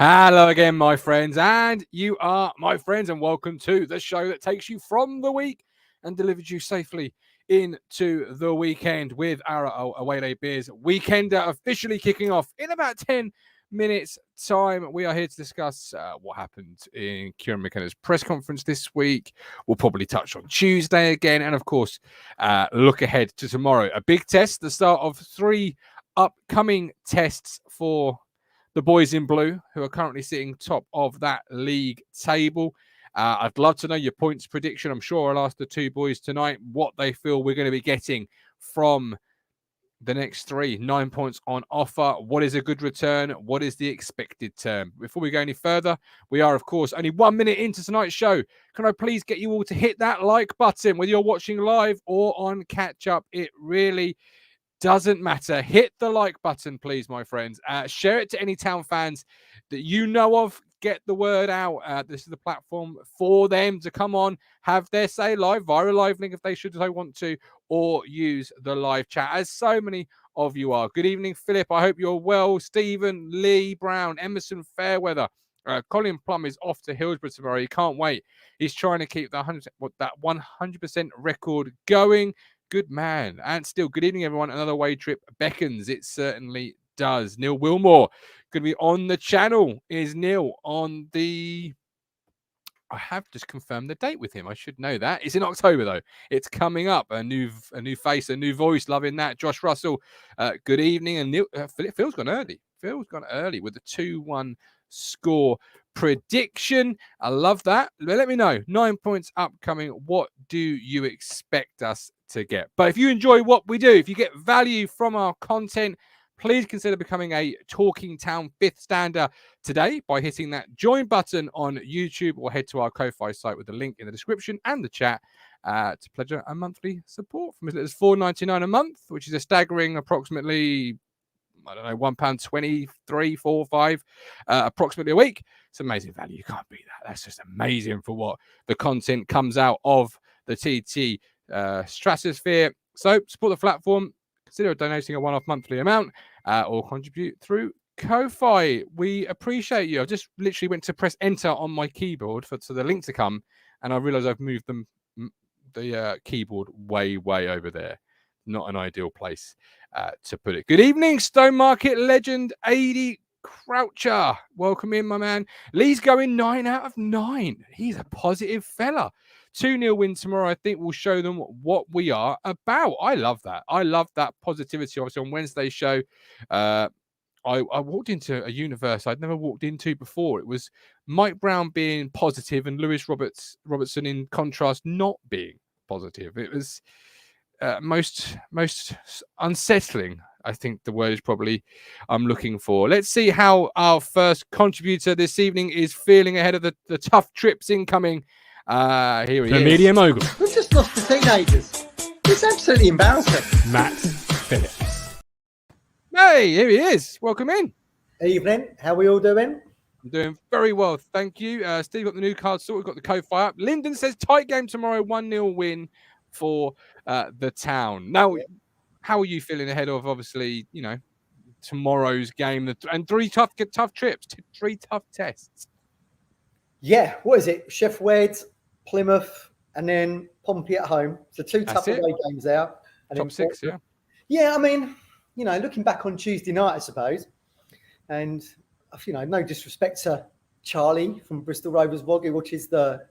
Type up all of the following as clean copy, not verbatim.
Hello again, my friends, and you are my friends, and welcome to the show that takes you from the week and delivers you safely into the weekend with our Away Day Beers Weekender officially kicking off in about 10 minutes time. We are here to discuss what happened in Kieran McKenna's press conference this week. We'll probably touch on Tuesday again, and of course, look ahead to tomorrow. A big test, the start of 3 upcoming tests for the boys in blue, who are currently sitting top of that league table. I'd love to know your points prediction. I'm sure I'll ask the 2 boys tonight what they feel we're going to be getting from the next 3. 9 points on offer. What is a good return? What is the expected term? Before we go any further, we are, of course, only 1 minute into tonight's show. Can I please get you all to hit that like button, whether you're watching live or on catch up? It really doesn't matter. Hit the like button, please, my friends. Share it to any town fans that you know of. Get the word out. This is the platform for them to come on, have their say live, via a live link if they should so want to, or use the live chat, as so many of you are. Good evening, Philip. I hope you're well. Stephen, Lee, Brown, Emerson, Fairweather. Colin Plum is off to Hillsborough tomorrow. He can't wait. He's trying to keep that 100% record going. Good man. And still, good evening, everyone. Another away trip beckons. It certainly does. Neil Wilmore going to be on the channel. Is Neil on the... I have just confirmed the date with him. I should know that. It's in October, though. It's coming up. A new face, a new voice. Loving that. Josh Russell, good evening. And Neil, Phil's gone early. Phil's gone early with the 2-1 score prediction. I love that. Let me know. 9 points upcoming. What do you expect us to get? But if you enjoy what we do, if you get value from our content, please consider becoming a Talking Town 5th stander today by hitting that join button on YouTube, or head to our Ko-Fi site with the link in the description and the chat to pledge a monthly support from as little as $4.99 a month, which is a staggering approximately, I don't know, £1.23, 4, 5, approximately a week. It's amazing value. You can't beat that. That's just amazing for what the content comes out of the TT stratosphere. So support the platform. Consider donating a one-off monthly amount or contribute through Ko-Fi. We appreciate you. I just literally went to press enter on my keyboard for the link to come, and I realized I've moved the keyboard way over there. Not an ideal place to put it. Good evening, Stone Market legend 80 Croucher. Welcome in, my man. Lee's going 9 out of 9. He's a positive fella. 2-0 win tomorrow, I think, will show them what we are about. I love that. I love that positivity. Obviously, on Wednesday's show, I walked into a universe I'd never walked into before. It was Mike Brown being positive and Lewis Robertson, in contrast, not being positive. It was most unsettling, I think the word is probably I'm looking for. Let's see how our first contributor this evening is feeling ahead of the tough trips incoming. Here he is. The media mogul. We've just lost to teenagers. It's absolutely embarrassing. Matt Phillips. Hey, here he is. Welcome in. Evening. How are we all doing? I'm doing very well, thank you. Steve got the new card sorted. We've got the Ko-Fi up. Lyndon says tight game tomorrow, 1-0 win for the town. Now, how are you feeling ahead of, obviously, tomorrow's game and 3 tough trips, 3 tough tests? Yeah, what is it? Sheffield Wednesday, Plymouth, and then Pompey at home. So 2 tough away games out. And Top 6, yeah. Yeah, I mean, looking back on Tuesday night, I suppose, and no disrespect to Charlie from Bristol Rovers Woggy, which is the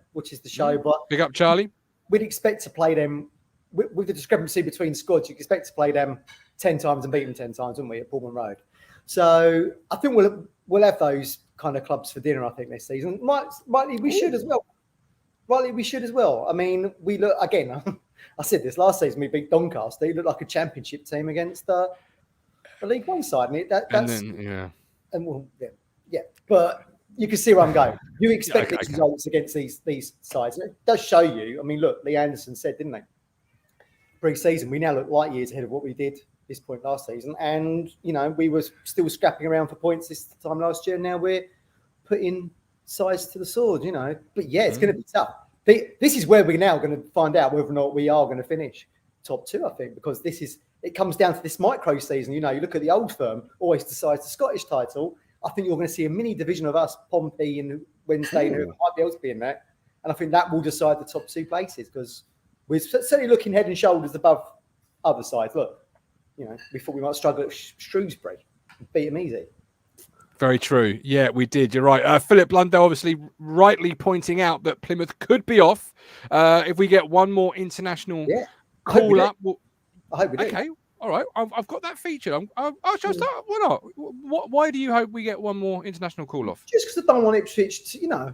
show, but big up Charlie. We'd expect to play them with the discrepancy between squads. You'd expect to play them 10 times and beat them 10 times, wouldn't we, at Pullman Road? So I think we'll have those kind of clubs for dinner, I think, this season. Rightly, we should as well. I mean, we look, again, I said this last season, we beat Doncaster. They looked like a championship team against the League One side. But you can see where I'm going. You expect these results against these sides. It does show you. I mean, look, Lee Anderson said, didn't they? Pre-season, we now look light years ahead of what we did this point last season. And, we were still scrapping around for points this time last year. Now we're putting size to the sword, But, yeah, it's going to be tough. This is where we're now going to find out whether or not we are going to finish top 2, I think, because it comes down to this micro season. You look at the old firm, always decides the Scottish title. I think you're going to see a mini division of us, Pompey and Wednesday, and whoever might be able to be in there. And I think that will decide the top 2 places because we're certainly looking head and shoulders above other sides. Look, we thought we might struggle at Shrewsbury and beat them easy. Very true. Yeah, we did. You're right. Philip Blundell obviously rightly pointing out that Plymouth could be off if we get one more international call up. I hope we do. Okay. All right. I've got that featured. Shall I start? Why not? Why do you hope we get one more international call off? Just because I don't want Ipswich to,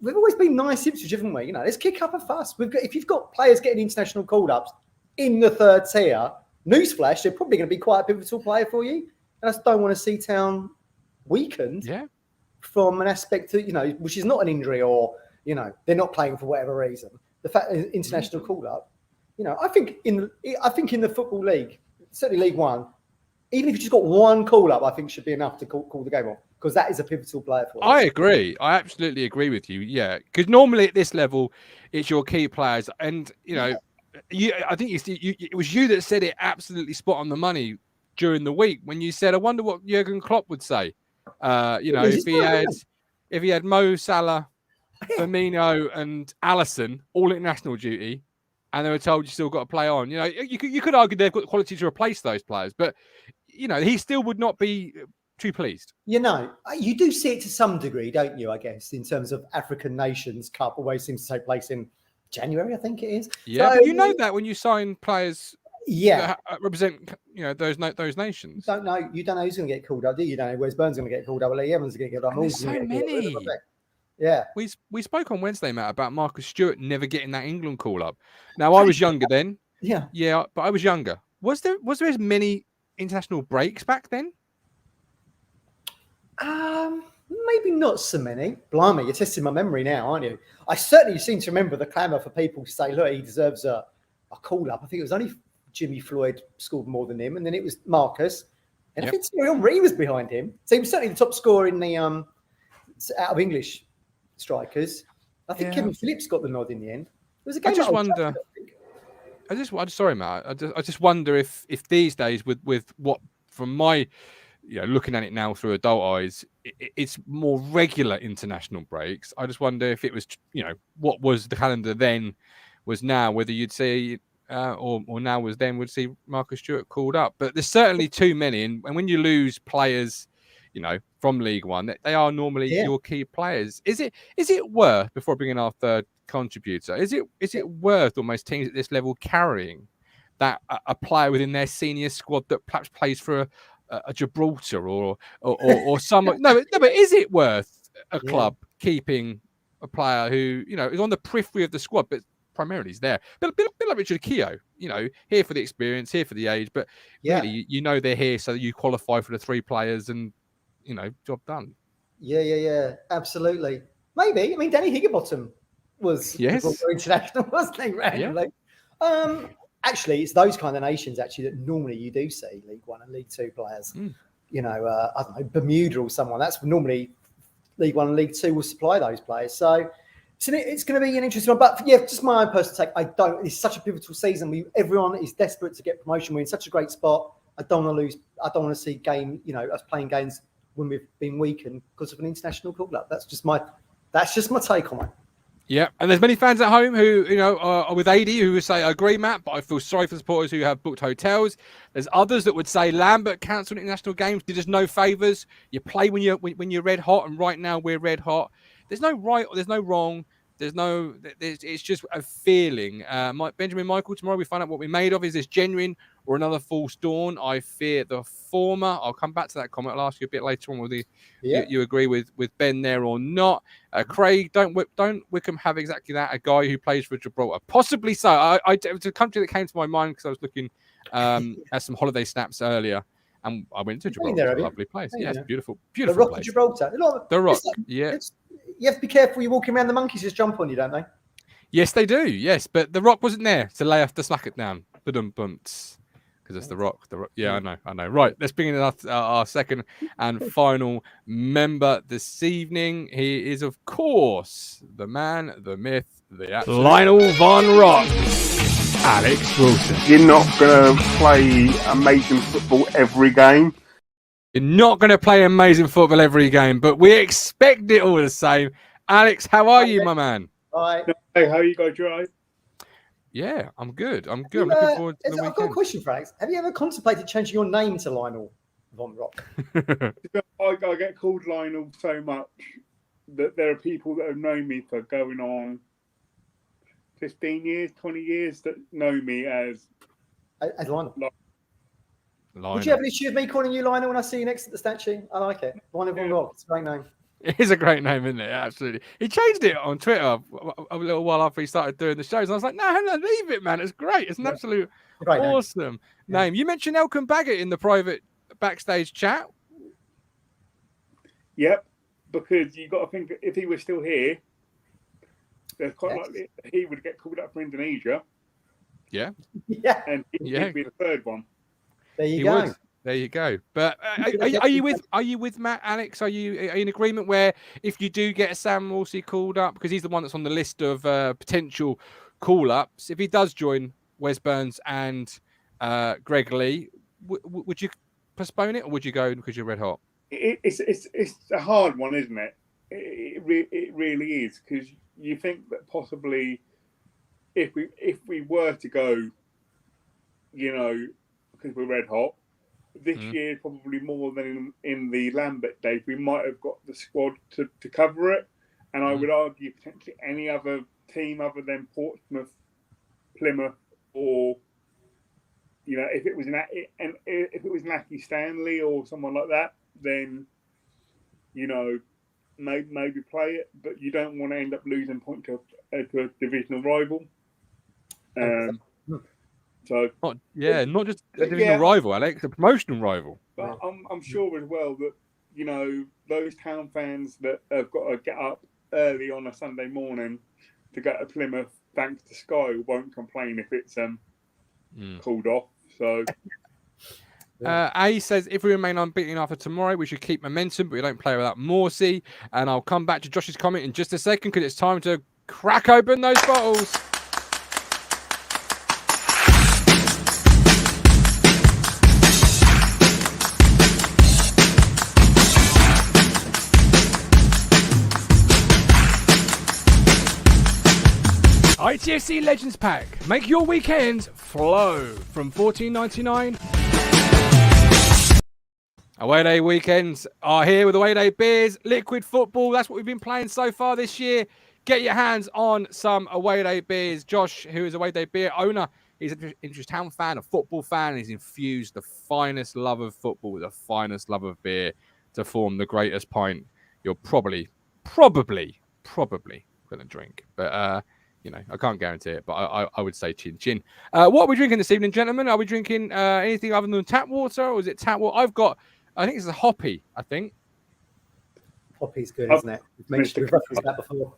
we've always been nice Ipswich, haven't we? Let's kick up a fuss. If you've got players getting international call-ups in the 3rd tier, newsflash, they're probably going to be quite a pivotal player for you. And I just don't want to see Town weakened from an aspect of, which is not an injury or, they're not playing for whatever reason. The fact that international call-up, I think in the Football League, certainly League One, even if you just got one call-up, I think should be enough to call the game off because that is a pivotal player for us. I agree. I absolutely agree with you. Yeah, because normally at this level, it's your key players, and I think it was you that said it absolutely spot on the money during the week when you said, "I wonder what Jurgen Klopp would say." If he had Mo Salah, Firmino, and Alisson all international duty, and they were told you still got to play on. You could argue they've got the quality to replace those players, but he still would not be too pleased. You do see it to some degree, don't you? I guess in terms of African Nations Cup, always seems to take place in January, I think it is. Yeah, so, but you know that when you sign players, that represent those nations. You don't know who's going to get called up, do you? You don't know Wes Burns going to get called up, Lee Evans going to get called up. There's so many. Yeah, we spoke on Wednesday, Matt, about Marcus Stewart never getting that England call up. Now I was younger then. Yeah, but I was younger. Was there as many international breaks back then? Maybe not so many. Blimey, you're testing my memory now, aren't you? I certainly seem to remember the clamour for people to say, look, he deserves a call up. I think it was only Jimmy Floyd scored more than him, and then it was Marcus, and I think Thierry Henry was behind him. So he was certainly the top scorer in the out of English strikers. I think Kevin Phillips got the nod in the end. It was a game. Sorry, Matt. I just wonder if these days with what from my looking at it now through adult eyes, it's more regular international breaks. I just wonder if it was what was the calendar then was now, whether you'd see or now was then would see Marcus Stewart called up. But there's certainly too many, and when you lose players from League One, they are normally your key players. Is it worth, before bringing our third contributor, is it worth almost teams at this level carrying that a player within their senior squad that perhaps plays for a Gibraltar or someone? No, but is it worth a club keeping a player who is on the periphery of the squad, but primarily is there? Bit like Richard Keogh, here for the experience, here for the age, but really, they're here so that you qualify for the 3 players and job done. Yeah, absolutely. Maybe. I mean, Danny Higginbottom was international, wasn't he? Randomly. Yeah. Actually, it's those kind of nations that normally you do see League One and League Two players. I don't know, Bermuda or someone. That's normally League One and League Two will supply those players. So it's going to be an interesting one. But just my own personal take. It's such a pivotal season. Everyone is desperate to get promotion. We're in such a great spot. I don't want to lose. I don't want to see us playing games when we've been weakened because of an international call-up. That's just my take on it. Yeah, and there's many fans at home who, are with AD who would say, I agree, Matt, but I feel sorry for the supporters who have booked hotels. There's others that would say Lambert cancelled international games, did us no favours. You play when you're red hot, and right now we're red hot. There's no right or there's no wrong. It's just a feeling. Benjamin Michael, tomorrow we find out what we're made of. Is this genuine or another false dawn? I fear the former. I'll come back to that comment. I'll ask you a bit later on whether you agree with Ben there or not. Craig, don't Wickham have exactly that? A guy who plays for Gibraltar? Possibly so. It was a country that came to my mind because I was looking at some holiday snaps earlier. And I went to Gibraltar. It's a lovely place. Yeah, it's beautiful. Beautiful the Rock place. Of Gibraltar. The Rock, You have to be careful. You're walking around, the monkeys just jump on you, don't they? Yes, they do. Yes, but the Rock wasn't there to lay off the smack it down. Because it's the Rock. Yeah, I know. Right, let's bring in our second and final member this evening. He is, of course, the man, the myth, the absolute Lionel Von Rock, Alex Wilson. You're not going to play amazing football every game. You're not going to play amazing football every game, but we expect it all the same. Alex, how are you, my man? Hi. Hey, how you guys, right? Yeah, I'm good. I'm good. I'm looking forward to the weekend. I've got a question for Alex. Have you ever contemplated changing your name to Lionel Von Rock? I get called Lionel so much that there are people that have known me for going on 15 years, 20 years that know me as Lionel. Lionel. Would you have an issue with me calling you Lionel when I see you next to the statue? I like it. Lionel Von Rock. It's a great name. It is a great name, isn't it? Absolutely. He changed it on Twitter a little while after he started doing the shows. And I was like, no, leave it, man. It's great. It's an absolute awesome name. You mentioned Elkin Baggett in the private backstage chat. Yep, because you got to think that if he was still here, there's quite likely he would get called up for Indonesia. Yeah. Yeah. And he'd be the third one. There you go. Would. There you go. But are you with Matt, Alex? Are you in agreement where if you do get a Sam Morsy called up, because he's the one that's on the list of potential call-ups, if he does join Wes Burns and Greg Lee, would you postpone it or would you go because you're red hot? It's a hard one, isn't it? It really is, because you think that possibly if we were to go, because we're red hot, this year probably more than in the Lambert days, we might have got the squad to cover it. And I would argue potentially any other team other than Portsmouth, Plymouth, or if it was Naki Stanley or someone like that, then maybe play it. But you don't want to end up losing point to a divisional rival. So not just a divisional rival, Alex, a promotional rival. But I'm sure as well that those town fans that have got to get up early on a Sunday morning to go to Plymouth, thanks to Sky, won't complain if it's called off. So A says if we remain unbeaten after tomorrow, we should keep momentum, but we don't play without Morsy. And I'll come back to Josh's comment in just a second because it's time to crack open those bottles. ITFC Legends Pack. Make your weekends flow from $14.99. Away day weekends are here with away day beers, liquid football. That's what we've been playing so far this year. Get your hands on some away day beers. Josh, who is away day beer owner, he's an Ipswich Town fan, a football fan, and he's infused the finest love of football with the finest love of beer to form the greatest pint you're probably going to drink. But I can't guarantee it, but I would say chin chin. What are we drinking this evening, gentlemen? Are we drinking anything other than tap water, or is it tap water? I think it's a hoppy, I think. Hoppy's good, isn't it? We've referenced that before.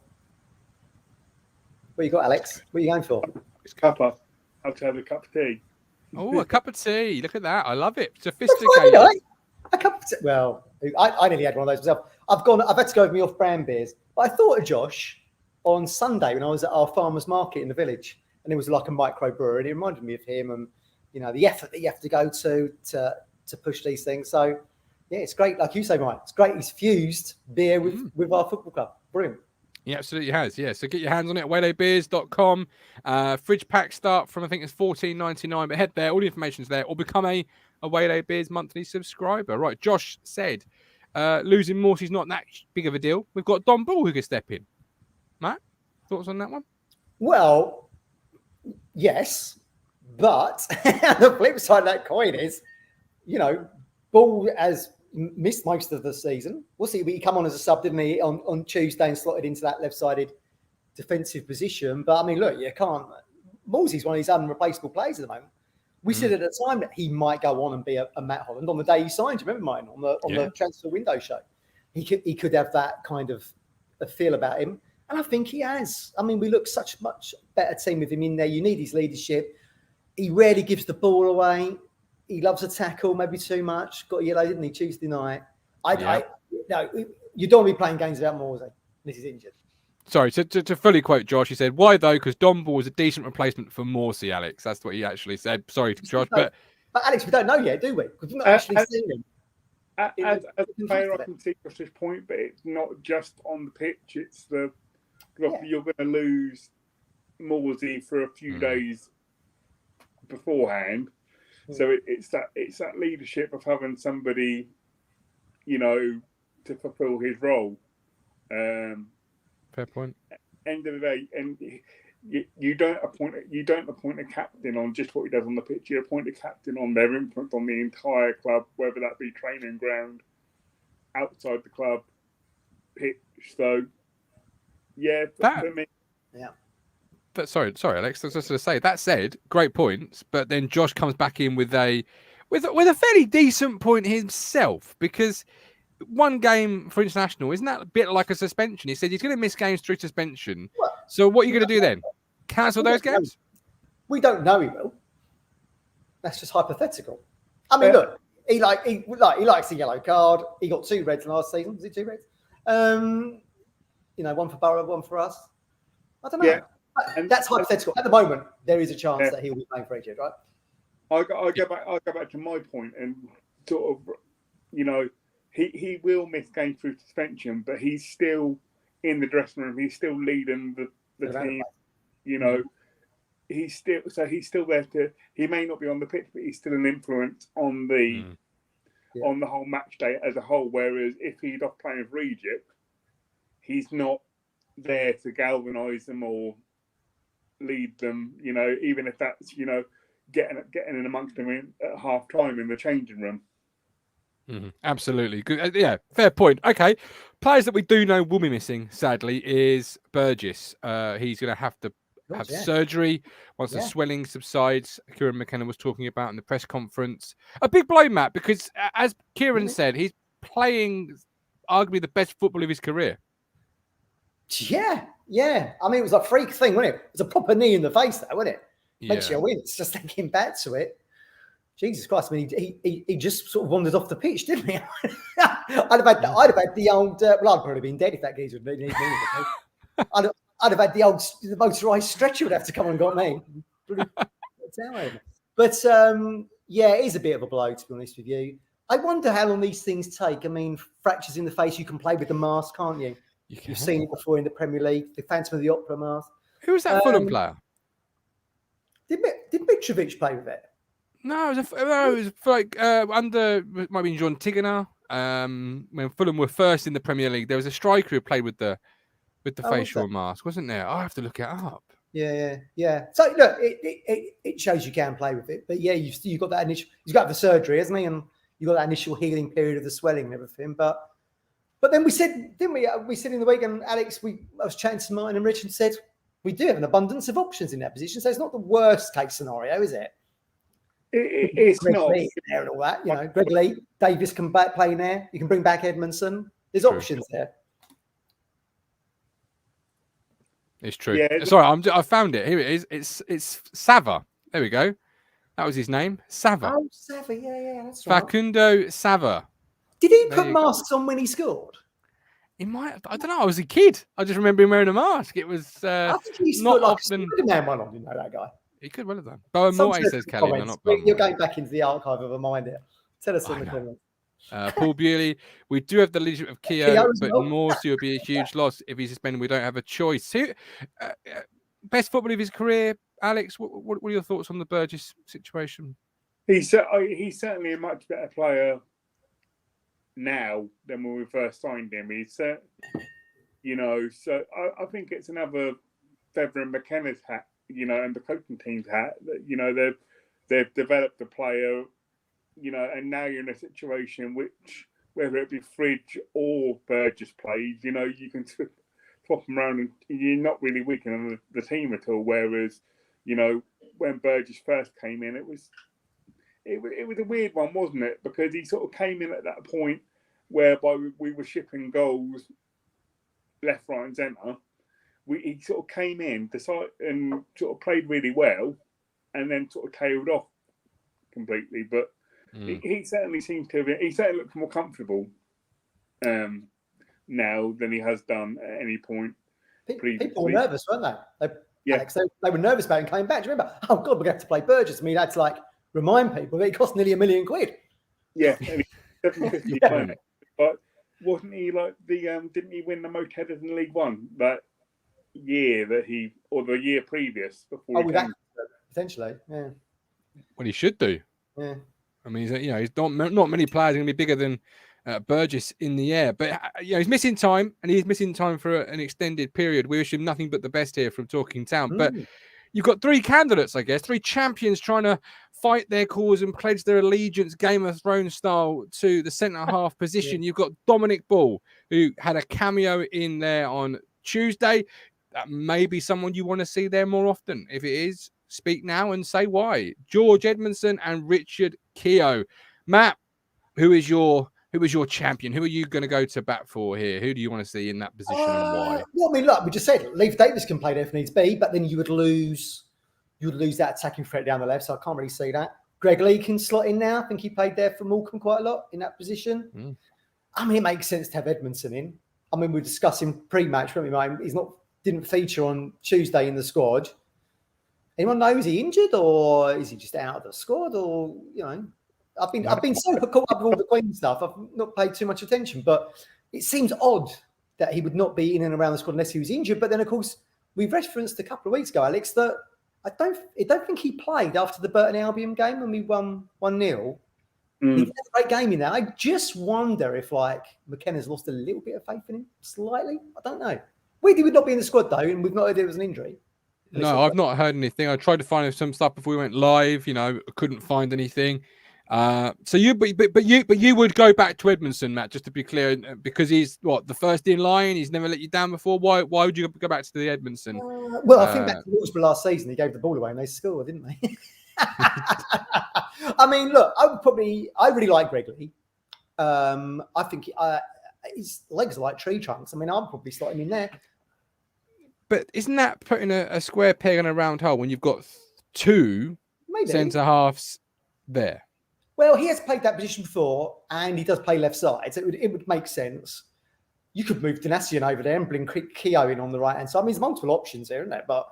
What you got, Alex? What are you going for? It's cuppa. I'll have a cup of tea. Oh, a cup of tea. Look at that. I love it. Sophisticated. A cup of tea. Well, I nearly had one of those myself. I've had to go with me off-brand beers. But I thought of Josh on Sunday when I was at our farmers market in the village, and it was like a microbrewery, and it reminded me of him and the effort that you have to go to push these things. So yeah, it's great. Like you say, Mike, it's great. He's fused beer with our football club. Brilliant. He absolutely has. Yeah. So get your hands on it at waydaybeers.com. Fridge packs start from I think it's $14.99, but head there. All the information's there. Or become a Wayday Beers monthly subscriber. Right. Josh said losing Morsy's not that big of a deal. We've got Don Ball who can step in. Matt, thoughts on that one? Well, yes, but the flip side of that coin is, Ball has missed most of the season. We'll see. He come on as a sub, didn't he, on Tuesday and slotted into that left-sided defensive position. But, I mean, look, you can't. Morsy's one of these unreplaceable players at the moment. We said at the time that he might go on and be a Matt Holland on the day he signed. You remember, Martin, on the transfer window show? He could have that kind of a feel about him. And I think he has. I mean, we look such much better team with him in there. You need his leadership. He rarely gives the ball away. He loves a tackle, maybe too much. Got a yellow, didn't he, Tuesday night? No, you don't want to be playing games without Morsy. This is injured. Sorry, to fully quote Josh, he said, why though? Because Don Ball was a decent replacement for Morsy, Alex. That's what he actually said. Sorry, Josh. But Alex, we don't know yet, do we? Because we've not actually seen him. As a player, I can see Josh's point, but it's not just on the pitch. It's you're going to lose Morsy for a few days beforehand. So it's that leadership of having somebody, to fulfil his role. Fair point. End of the day, and you don't appoint a captain on just what he does on the pitch. You appoint a captain on their influence on the entire club, whether that be training ground, outside the club, pitch. So, for me, But sorry, Alex. I was just going to say. That said, great points. But then Josh comes back in with a fairly decent point himself, because one game for international, isn't that a bit like a suspension? He said he's going to miss games through suspension. Well, so what are you going to do then? Cancel those games? We don't know he will. That's just hypothetical. I mean, look, he likes the yellow card. He got 2 reds last season. Was it 2 reds? One for Borough, one for us. I don't know. Yeah. And that's hypothetical. At the moment, there is a chance that he'll be playing for Egypt, right? I go back to my point and sort of, he will miss games through suspension, but he's still in the dressing room. He's still leading the team. He's still there to. He may not be on the pitch, but he's still an influence on the on the whole match day as a whole. Whereas if he's off playing for Egypt, he's not there to galvanise them or lead them. Even if that's getting in amongst them at half time in the changing room. Mm-hmm. Absolutely. Good. Fair point. Okay. Players that we do know will be missing, sadly, is Burgess. He's going to have to have surgery once the swelling subsides. Kieran McKenna was talking about in the press conference. A big blow, Matt, because as Kieran said, he's playing arguably the best football of his career. Yeah. I mean, it was a freak thing, wasn't it? It was a proper knee in the face, though, wasn't it? Makes you wince just thinking back to it. Jesus Christ! I mean, he just sort of wandered off the pitch, didn't he? I'd have had the old. I'd probably been dead if that geezer would need me. I'd have had the motorised stretcher would have to come and got me. But it is a bit of a blow, to be honest with you. I wonder how long these things take. I mean, fractures in the face, you can play with the mask, can't you? You've seen it before in the Premier League, the Phantom of the Opera mask. Who was that Fulham player? Did Mitrovic play with it? No, it was like under might be John Tigana. When Fulham were first in the Premier League, there was a striker who played with the facial mask, wasn't there? I'll have to look it up. Yeah. So look, it shows you can play with it, but you've got that initial. He's got the surgery, hasn't he? And you got that initial healing period of the swelling and everything. But then we said, didn't we? We said in the week, and Alex, I was chatting to Martin and Rich and said we do have an abundance of options in that position, so it's not the worst case scenario, is it? It's Greg not. Lee there and all that, Greg Lee, Davis can play in there. You can bring back Edmondson. There's options there. It's true. Yeah, sorry, I found it. Here it is. It's Sava. There we go. That was his name, Sava. Oh, Sava. Yeah, that's right. Facundo Sava. Did he put masks on when he scored? He might. I don't know. I was a kid. I just remember him wearing a mask. It was. I think he's not often. Spider-Man one on. That guy. He could well have done. Bowen Morty says Kelly, not You're going back into the archive of a mind here. Tell us in the comments. Paul Bewley, we do have the leadership of Keogh, but Morsy would be a huge loss if he's suspended. We don't have a choice. Best football of his career, Alex. What are your thoughts on the Burgess situation? He's certainly a much better player now than when we first signed him. He's so I think it's another feather in McKenna's hat. And the coaching team's hat, that they've developed a player, and now you're in a situation which, whether it be Fridge or Burgess plays, you can swap them around and you're not really weakening the team at all. Whereas, when Burgess first came in, it was a weird one, wasn't it? Because he sort of came in at that point whereby we were shipping goals left, right, and centre. He sort of came in, decided, and sort of played really well, and then sort of tailed off completely. But he certainly seems to have. He certainly looks more comfortable now than he has done at any point previously. People were nervous, weren't they? Alex, they were nervous about him coming back. Do you remember? Oh God, we're going to have to play Burgess. I mean, that's like remind people that it cost nearly £1 million. Yeah, 750 You money. But wasn't he like the didn't he win the most headers in League One that year or the year previous before he came? Potentially, yeah. Well, he should do. Yeah. I mean, he's not many players are going to be bigger than Burgess in the air, but he's missing time, and he's missing time for an extended period. We wish him nothing but the best here from Talking Town. But you've got three candidates, I guess, three champions trying to fight their cause and pledge their allegiance, Game of Thrones style, to the centre half position. You've got Dominic Ball, who had a cameo in there on Tuesday. That may be someone you want to see there more often. If it is, speak now and say why. George Edmondson and Richard Keogh. Matt, who is your champion? Who are you going to go to bat for here? Who do you want to see in that position and why? Well, I mean, look, we just said Leif Davis can play there if needs be, but then you would lose that attacking threat down the left, so I can't really see that. Greg Lee can slot in now. I think he played there for Morecambe quite a lot in that position. I mean, it makes sense to have Edmondson in. I mean, we were discussing pre-match, weren't we? He's didn't feature on Tuesday in the squad. Anyone know, is he injured or is he just out of the squad? Or, I've been so caught up with all the Queen stuff, I've not paid too much attention, but it seems odd that he would not be in and around the squad unless he was injured. But then, of course, we've referenced a couple of weeks ago, Alex, that I don't think he played after the Burton Albion game when we won 1-0. He had a great game in that. I just wonder if McKenna's lost a little bit of faith in him, slightly. I don't know. He would not be in the squad though, and we've not heard it was an injury. No, I've not heard anything. I tried to find some stuff before we went live. Couldn't find anything. So you would go back to Edmondson, Matt, just to be clear, because he's the first in line. He's never let you down before. Why would you go back to the Edmondson? I think back to Wolfsburg last season, he gave the ball away and they scored, didn't they? I mean, look, I really like Greg Lee. I think his legs are like tree trunks. I mean, I'll probably slot him in there. But isn't that putting a square peg in a round hole when you've got two centre halves there? Well, he has played that position before, and he does play left side, so it would make sense. You could move Donatian over there and bring Keogh in on the right hand side. I mean, there's multiple options there, isn't there? But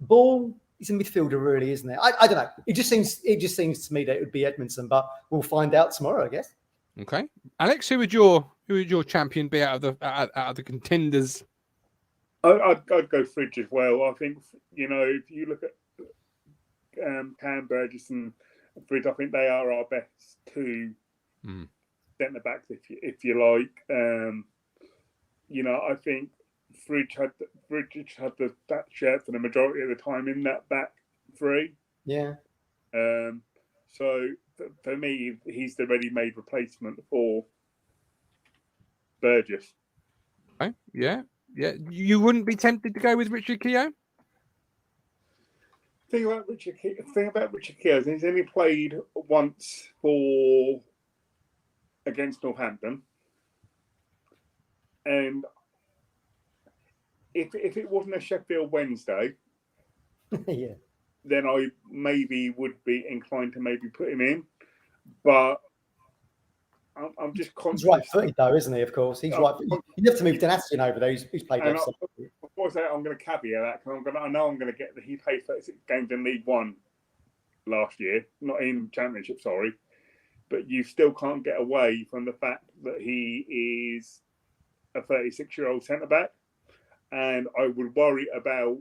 Ball, he's a midfielder, really, isn't it? I don't know. It just seems to me that it would be Edmondson, but we'll find out tomorrow, I guess. Okay, Alex, who would your champion be out of the contenders? I'd go Fridge as well. I think if you look at Cam Burgess and Fridge, I think they are our best two centre backs, if you like. I think Fridge had that shirt for the majority of the time in that back three. Yeah. So for me, he's the ready-made replacement for Burgess. Okay. Yeah. Yeah. You wouldn't be tempted to go with Richard Keogh? Thing about Richard Keogh is he's only played once against Northampton, and if it wasn't a Sheffield Wednesday, yeah, then I maybe would be inclined to maybe put him in, but I'm just conscious. He's right-footed though, isn't he? Of course, he's right. You have to move Donatian over there. He's played left side. Before I say I'm going to caveat that because I know I'm going to get that he played 36 games in League One last year, not in Championship, sorry, but you still can't get away from the fact that he is a 36-year-old centre back, and I would worry about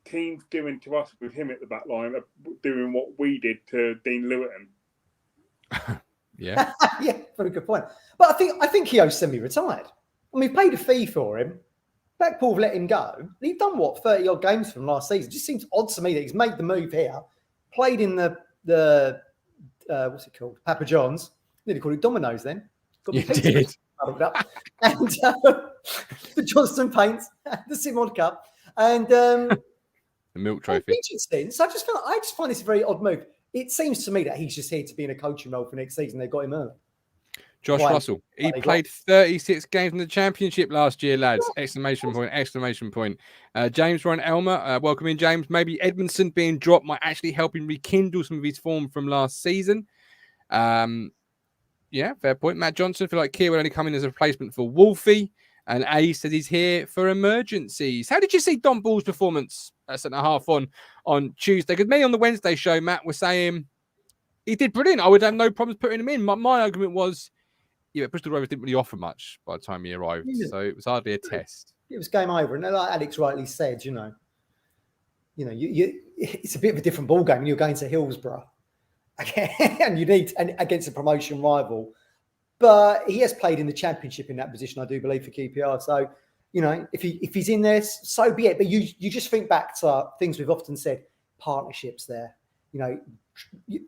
teams doing to us with him at the back line, doing what we did to Dean Lewiton. Yeah. Yeah, very good point. But I think Keogh's semi-retired. I mean, we paid a fee for him. Blackpool have let him go. He's done 30 odd games from last season. It just seems odd to me that he's made the move here, played in the what's it called, Papa John's. Nearly called it Domino's then. You did. And the Johnston Paints, the Simon Cup, and the milk trophy. So I just find this a very odd move. It sees to me that he's just here to be in a coaching role for next season. They got him early. Josh Russell. He played 36 games in the Championship last year, lads. Exclamation point, exclamation point. James Ryan Elmer, welcome in, James. Maybe Edmondson being dropped might actually help him rekindle some of his form from last season. Yeah, fair point. Matt Johnson, feel like Kieran only come in as a replacement for Wolfie. And A said he's here for emergencies. How did you see Don Ball's performance at centre half on Tuesday? Because me on the Wednesday show, Matt was saying He did brilliant. I would have no problems putting him in. My argument was, Bristol Rovers didn't really offer much by the time he arrived, so it was hardly a test. It was game over, and like Alex rightly said, it's a bit of a different ball game when you're going to Hillsborough, and you need against a promotion rival. But he has played in the Championship in that position, I do believe, for QPR. So, if he's in there, so be it. But you just think back to things we've often said, partnerships there.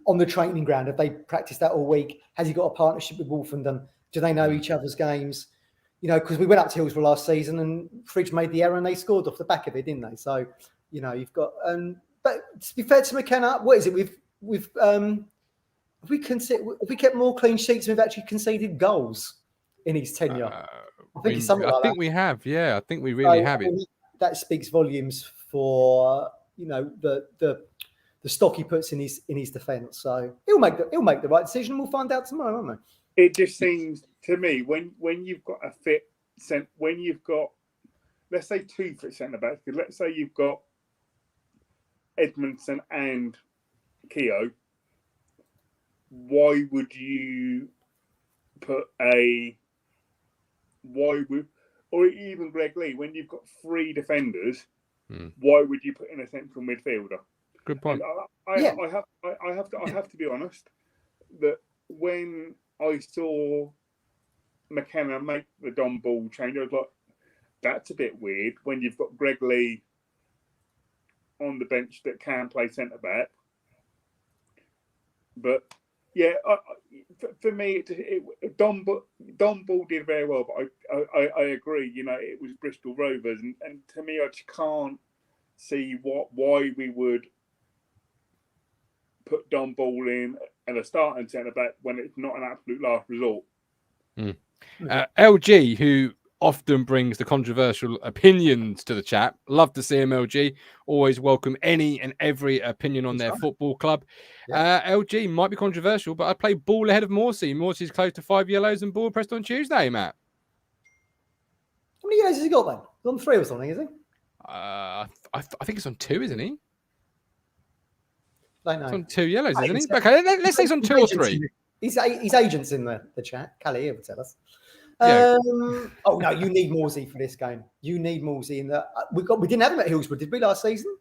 On the training ground, have they practiced that all week? Has he got a partnership with Wolfenden? Do they know each other's games? Because we went up to Hillsborough last season and Fridge made the error and they scored off the back of it, didn't they? So, you've got. But to be fair to McKenna, what is it? Have we kept more clean sheets and we've actually conceded goals in his tenure? I think it's something like that. I think we have. Yeah, I think we really have it. That speaks volumes for the stock he puts in his defence. So he'll make the right decision, and we'll find out tomorrow, won't we? It just seems to me when you've got a fit when you've got, let's say, 2 fit centre backs. Let's say you've got Edmondson and Keogh. Why would you put or even Greg Lee, when you've got 3 defenders, why would you put in a central midfielder? Good point. I have to be honest that when I saw McKenna make the Don Ball change, I was like, that's a bit weird when you've got Greg Lee on the bench that can play centre back. But yeah, for me, Don Ball did very well. But I agree. It was Bristol Rovers, and to me, I just can't see why we would put Don Ball in and a starting centre back when it's not an absolute last resort. LG, who often brings the controversial opinions to the chat. Love to see him, LG. Always welcome any and every opinion on their football club. Yeah. LG might be controversial, but I play Ball ahead of Morsy. Morsy's close to 5 yellows and Ball pressed on Tuesday, Matt. How many yellows has he got then? He's on 3 or something, is he? I think it's on 2, isn't he? I don't know. It's on 2 yellows, isn't he? Okay, let's say it's on 2 or 3. His agents in the chat. Callie here will tell us. Yeah. Oh no, you need Morsy for this game. You need Morsy in the. We didn't have him at Hillsborough, did we, last season?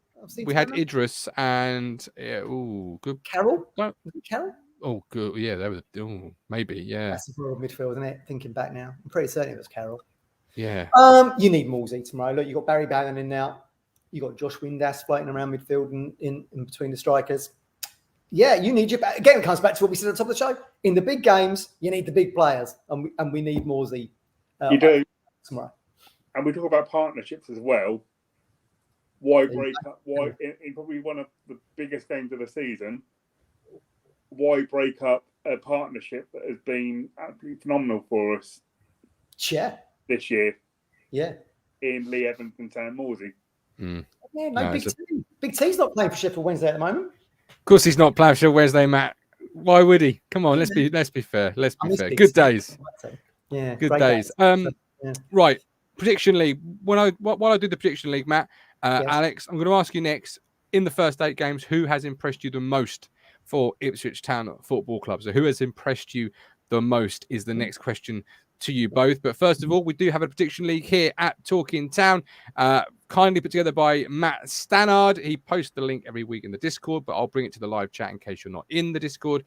We had Idris and good. Carroll. Was it Carroll? Oh, good. Yeah, that was. Maybe. Yeah. That's the broad midfield, isn't it? Thinking back now, I'm pretty certain it was Carroll. Yeah. You need Morsy tomorrow. Look, you got Barry Bannon in now. You got Josh Windass floating around midfield and in between the strikers. Yeah, you need your back. Again, it comes back to what we said at the top of the show. In the big games, you need the big players, and we need Morsy. You do tomorrow. And we talk about partnerships as well. Why break up? Why in probably one of the biggest games of the season? Why break up a partnership that has been absolutely phenomenal for us? Yeah. This year. Yeah. In Lee Evans and Sam Morsy. Yeah, Big T. Big T's not playing for Sheffield Wednesday at the moment. Of course, he's not playing for Sheffield Wednesday, Matt. Why would he? Come on, let's be fair. Let's be fair. Good days. Yeah, good days. Right, prediction league. While I do the prediction league, Matt, yes. Alex, I'm going to ask you next. In the first 8 games, who has impressed you the most for Ipswich Town Football Club? So, who has impressed you the most is the next question to you both. But first of all, we do have a prediction league here at Talking Town, kindly put together by Matt Stannard. He posts the link every week in the Discord, but I'll bring it to the live chat in case you're not in the Discord.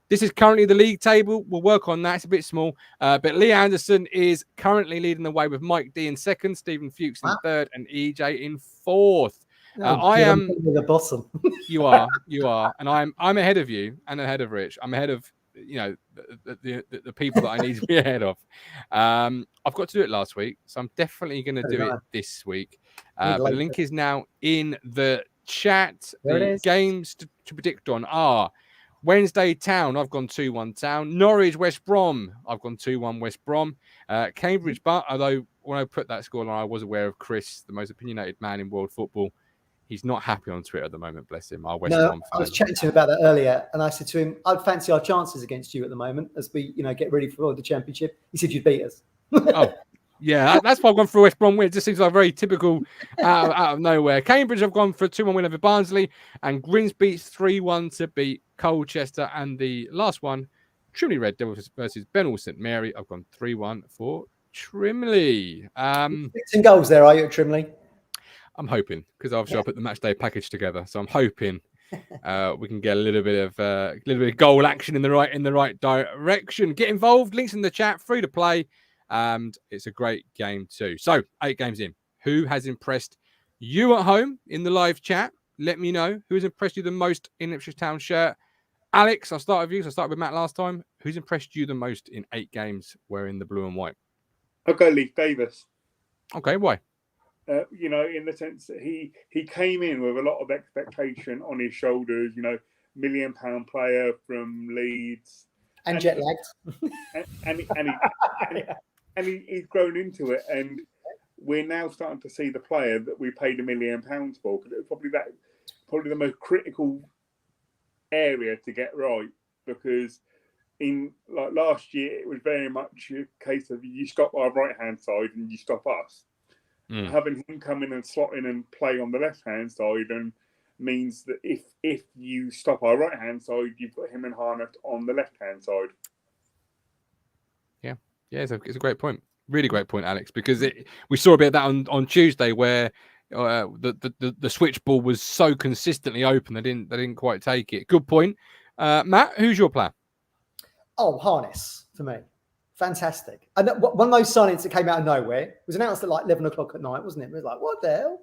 This is currently the league table. We'll work on that. It's a bit small, but Lee Anderson is currently leading the way with Mike D in 2nd, Stephen Fuchs in 3rd, and EJ in 4th. I am at the bottom. You are, and I'm ahead of you and ahead of Rich. I'm ahead of the people that I need to be ahead of. I've got to do it last week, so I'm definitely going to do it this week. The link is now in the chat. The games to predict on are Wednesday Town. I've gone 2-1 Town. Norwich West Brom. I've gone 2-1 West Brom. Cambridge, but although when I put that scoreline, I was aware of Chris, the most opinionated man in world football. He's not happy on Twitter at the moment, bless him. Our West Brom fan. I was chatting to him about that earlier, and I said to him, I'd fancy our chances against you at the moment as we, get ready for the Championship. He said you'd beat us. Oh, yeah, that's why I've gone for West Brom win. It just seems like very typical out of nowhere. Cambridge have gone for a 2-1 win over Barnsley, and Grimsby 3-1 to beat Colchester, and the last one, Trimley Red Devils versus Benall St Mary. I've gone 3-1 for Trimley. 16 goals there, are you, at Trimley? I'm hoping, because obviously I put the match day package together, so I'm hoping we can get a little bit of goal action in the right direction. Get involved. Links in the chat. Free to play, and it's a great game too. So 8 games in. Who has impressed you at home in the live chat? Let me know who has impressed you the most in Ipswich Town shirt. Alex, I'll start with you. So I started with Matt last time. Who's impressed you the most in 8 games wearing the blue and white? I'll go Leif Davis. Okay, why? In the sense that he came in with a lot of expectation on his shoulders, £1 million player from Leeds. And jet lagged. And he's grown into it. And we're now starting to see the player that we paid £1 million for. Because it was probably the most critical area to get right. Because in last year, it was very much a case of you stop our right-hand side and you stop us. Having him come in and slot in and play on the left-hand side and means that if you stop our right-hand side, you've got him and Harnett on the left-hand side. Yeah, it's a great point. Really great point, Alex, because we saw a bit of that on Tuesday where the switch ball was so consistently open they didn't quite take it. Good point. Matt, who's your player? Oh, Harness for me. Fantastic. And one of those signings that came out of nowhere. It was announced at 11 o'clock at night, wasn't it? It was like, what the hell?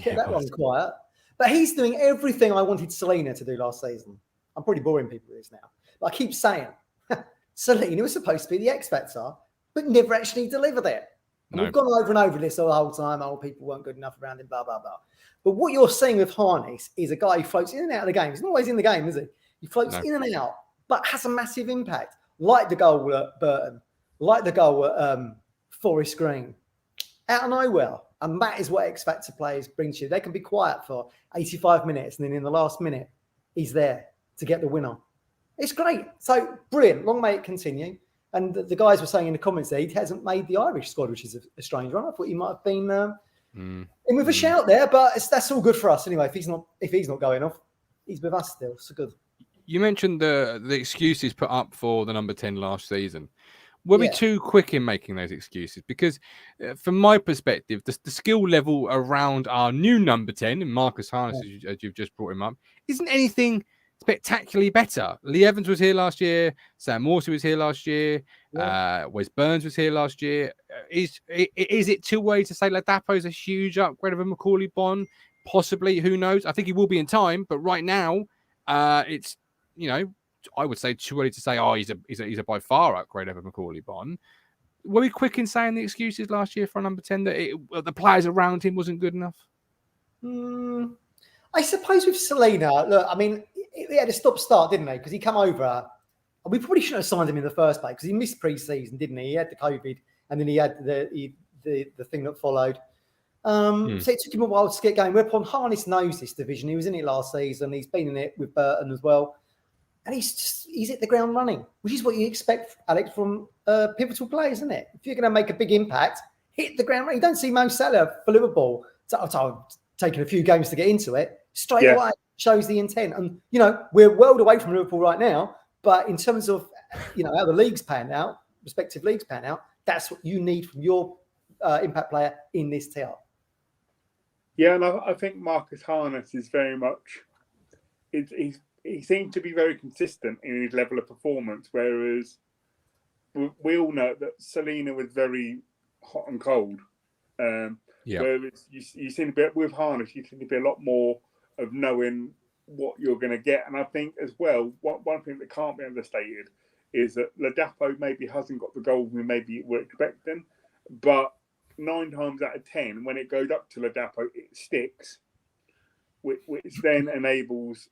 Get that one quiet. But he's doing everything I wanted Selena to do last season. I'm probably boring people with this now. But I keep saying, Selena was supposed to be the X Factor, but never actually delivered it. And we've gone over and over this the whole time. Oh, people weren't good enough around him, blah, blah, blah. But what you're seeing with Harness is a guy who floats in and out of the game. He's not always in the game, is he? He floats in and out, but has a massive impact. Like the goal at Burton. Like the goal at Forest Green. Out of nowhere. And that is what X Factor players bring to you. They can be quiet for 85 minutes and then in the last minute, he's there to get the winner. It's great. So brilliant. Long may it continue. And the guys were saying in the comments there, he hasn't made the Irish squad, which is a strange one. I thought he might have been in with a shout there, but that's all good for us anyway. If he's not going off, he's with us still. So good. You mentioned the excuses put up for the number 10 last season. Were we too quick in making those excuses? Because from my perspective, the skill level around our new number 10, and Marcus Harness, as you've just brought him up, isn't anything spectacularly better. Lee Evans was here last year. Sam Morsy was here last year. Wes Burns was here last year. Is it too early to say Ladapo's a huge upgrade of a Macaulay Bonne? Possibly. Who knows? I think he will be in time. But right now, it's, I would say too early to say, he's a by far upgrade over Macaulay Bonne. Were we quick in saying the excuses last year for a number 10 that the players around him wasn't good enough? I suppose with Selena, look, I mean, he had a stop-start, didn't he? Because he come over. We probably shouldn't have signed him in the first place because he missed pre-season, didn't he? He had the COVID, and then he had the thing that followed. So it took him a while to get going. Whereupon Harness knows this division. He was in it last season. He's been in it with Burton as well. And he's hit the ground running, which is what you expect, Alex, from pivotal players, isn't it? If you're going to make a big impact, hit the ground running. You don't see Mo Salah for Liverpool taking a few games to get into it. Straight away shows the intent. And, we're world away from Liverpool right now. But in terms of, how the leagues pan out, respective leagues pan out, that's what you need from your impact player in this tier. Yeah, and I think Marcus Harness is very much... He seemed to be very consistent in his level of performance, whereas we all know that Selena was very hot and cold. Whereas you seem to be, with Harness, you seem to be a lot more of knowing what you're going to get. And I think as well, one thing that can't be understated is that Ladapo maybe hasn't got the goal we maybe were expecting, but 9 times out of 10, when it goes up to Ladapo, it sticks, which then enables...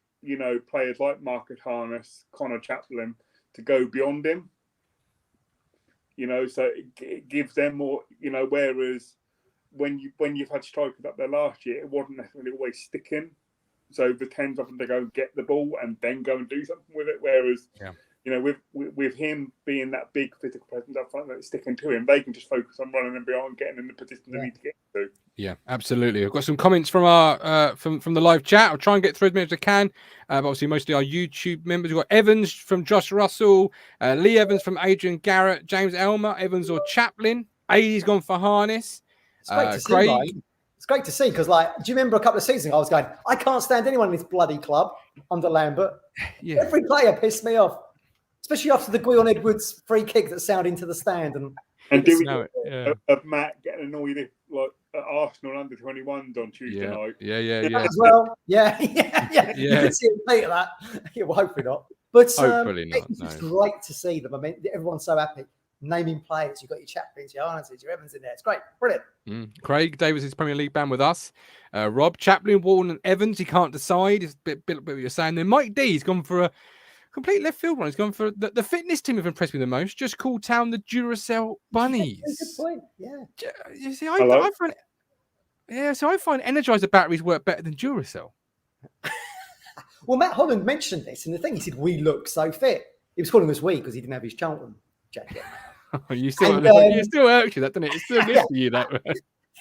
players like Marcus Harness, Connor Chaplin to go beyond him. So it gives them more, whereas when you've had strikers up there last year, it wasn't necessarily always sticking. So the 10s often to go get the ball and then go and do something with it. Whereas you know, with him being that big physical presence up front, that's sticking to him, they can just focus on running and beyond, getting in the position they need to get to. Yeah, absolutely. I've got some comments from our from the live chat. I'll try and get through as many as I can. But obviously, mostly our YouTube members. We've got Evans from Josh Russell, Lee Evans from Adrian Garrett, James Elmer, Evans or Chaplin. Aidy's gone for Harness. It's great to see, Craig. Ryan. It's great to see because, like, do you remember a couple of seasons ago I was going, I can't stand anyone in this bloody club under Lambert. Yeah. Every player pissed me off, especially after the Guion Edwards free kick that sailed into the stand. And do we of Matt getting annoyed at Arsenal under 21s on Tuesday night? Yeah. As well. Yeah. You can see a bit of that. Yeah, well, hopefully not. But hopefully not. It's great to see the momentum. Everyone's so happy. Naming players, you've got your Chaplins, your Arnotts, your Evans in there. It's great, brilliant. Craig Davis is Premier League band with us. Rob Chaplin, Walton, and Evans. He can't decide. It's a bit what you're saying. Then Mike D's gone for a complete left field one. He's gone for the fitness team have impressed me the most. Just called town the Duracell Bunnies. Good point. Yeah. You see, I find Energizer batteries work better than Duracell. Well, Matt Holland mentioned this, and the thing he said, we look so fit. He was calling us we because he didn't have his Charlton jacket. You still irks you, that, doesn't it? It's still good for you, that.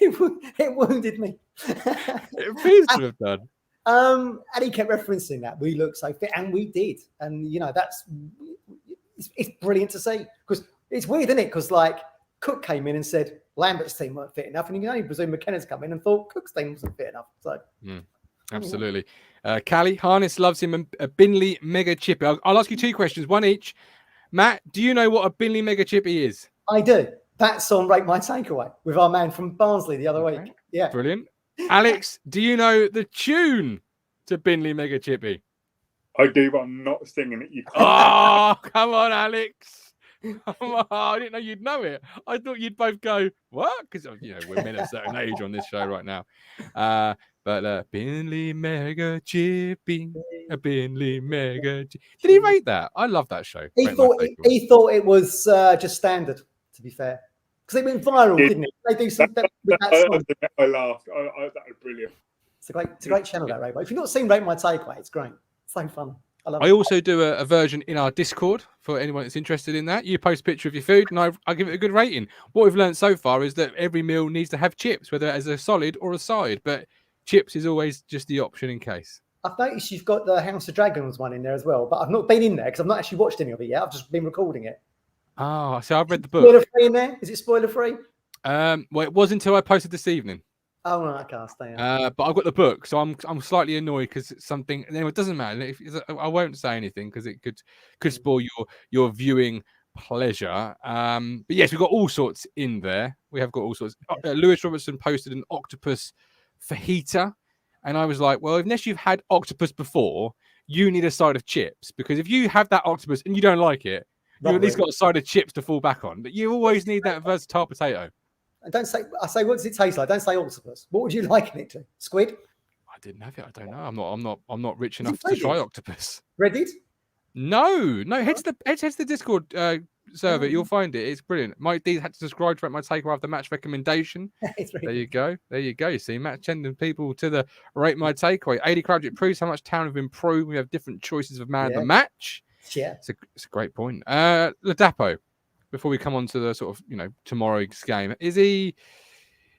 It wounded me. It appears to have done. And he kept referencing that we look so fit, and we did. And you know, it's brilliant to see because it's weird, isn't it? Because like Cook came in and said Lambert's team weren't fit enough, and you can only presume McKenna's come in and thought Cook's team wasn't fit enough. So absolutely. Callie Harness loves him a Binley Mega Chippy. I'll ask you two questions, one each. Matt, do you know what a Binley Mega Chippy is? I do. That's on Rate My Takeaway with our man from Barnsley the other week. Yeah. Brilliant. Alex, do you know the tune to Binley Mega Chippy? I do, but I'm not singing it. Oh, come on, Alex. Come on. I didn't know you'd know it. I thought you'd both go, what? Because, we're men of a certain age on this show right now. But Binley Mega Chippy, a Binley Mega Chippy. Did he rate that? I love that show. He thought it was just standard, to be fair. Because it went viral, didn't it? They do something with that song. I laughed. That was brilliant. It's a great channel, that Ray. But if you've not seen Rate My Takeaway, it's great. It's so fun. I also do a version in our Discord for anyone that's interested in that. You post a picture of your food and I give it a good rating. What we've learned so far is that every meal needs to have chips, whether as a solid or a side. But chips is always just the option in case. I've noticed you've got the House of Dragons one in there as well, but I've not been in there because I've not actually watched any of it yet. I've just been recording it. Oh, so I've read the book. Spoiler free in there? Is it spoiler free? Well, it was until I posted this evening. Oh, no, I can't stay. But I've got the book, so I'm slightly annoyed because it's something. Anyway, it doesn't matter. I won't say anything because it could spoil your viewing pleasure. But yes, we've got all sorts in there. We have got all sorts. Lewis Robertson posted an octopus fajita, and I was like, well, unless you've had octopus before, you need a side of chips because if you have that octopus and you don't like it, you've at least got a side of chips to fall back on. But you always need that versatile potato. And don't say, what does it taste like? Don't say octopus. What would you liken it to? Squid? I didn't have it. I don't know. I'm not rich enough to try octopus. Breaded? No. Head to the Discord server. You'll find it. It's brilliant. Mike D had to subscribe to my takeaway after match recommendation. There you go. You see, Matt sending people to the Rate My Takeaway. 80 crowd. It proves how much town have improved. We have different choices of man of the match. Yeah, it's a great point. Ladapo. Before we come on to the sort of, tomorrow's game, is he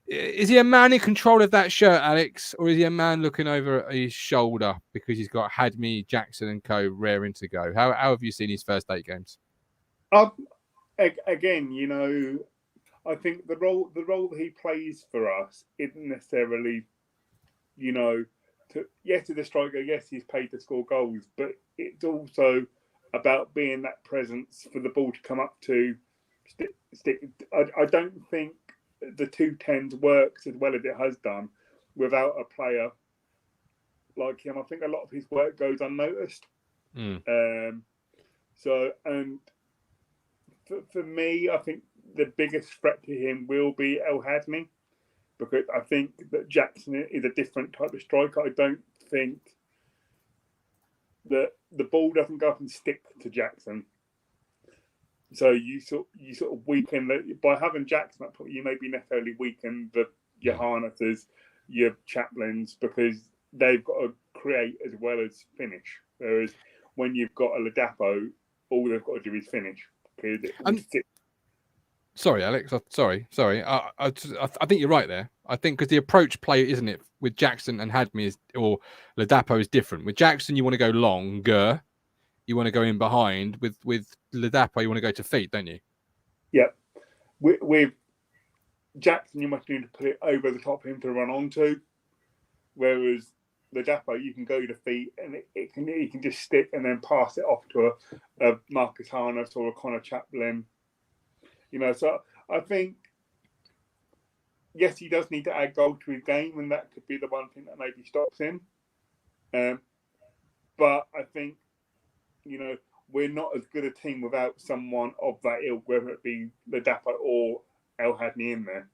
a man in control of that shirt, Alex, or is he a man looking over his shoulder because he's got Hadmi, Jackson, and co raring to go? How have you seen his first 8 games? Again, I think the role that he plays for us isn't necessarily, to the striker, yes, he's paid to score goals, but it's also about being that presence for the ball to come up to stick. I don't think the 2-10s works as well as it has done without a player like him. I think a lot of his work goes unnoticed. For me, I think the biggest threat to him will be El Hadmi because I think that Jackson is a different type of striker. I don't think that the ball doesn't go up and stick to Jackson. So you sort of weaken by having Jackson up. You maybe necessarily weaken your Harnesses, your Chaplins because they've got to create as well as finish. Whereas when you've got a Ladapo, all they've got to do is finish. Sorry, Alex. Sorry. I think you're right there. I think because the approach play, isn't it, with Jackson and Hadmi or Ladapo is different. With Jackson, you want to go longer. You want to go in behind. With Ladapo, you want to go to feet, don't you? Yeah. With Jackson, you must need to put it over the top of him to run onto. Whereas Ladapo, you can go to feet and he can just stick and then pass it off to a Marcus Harness or a Connor Chaplin. So I think, yes, he does need to add goal to his game, and that could be the one thing that maybe stops him. But I think, we're not as good a team without someone of that ilk, whether it be Ladapo or El Hadni in there.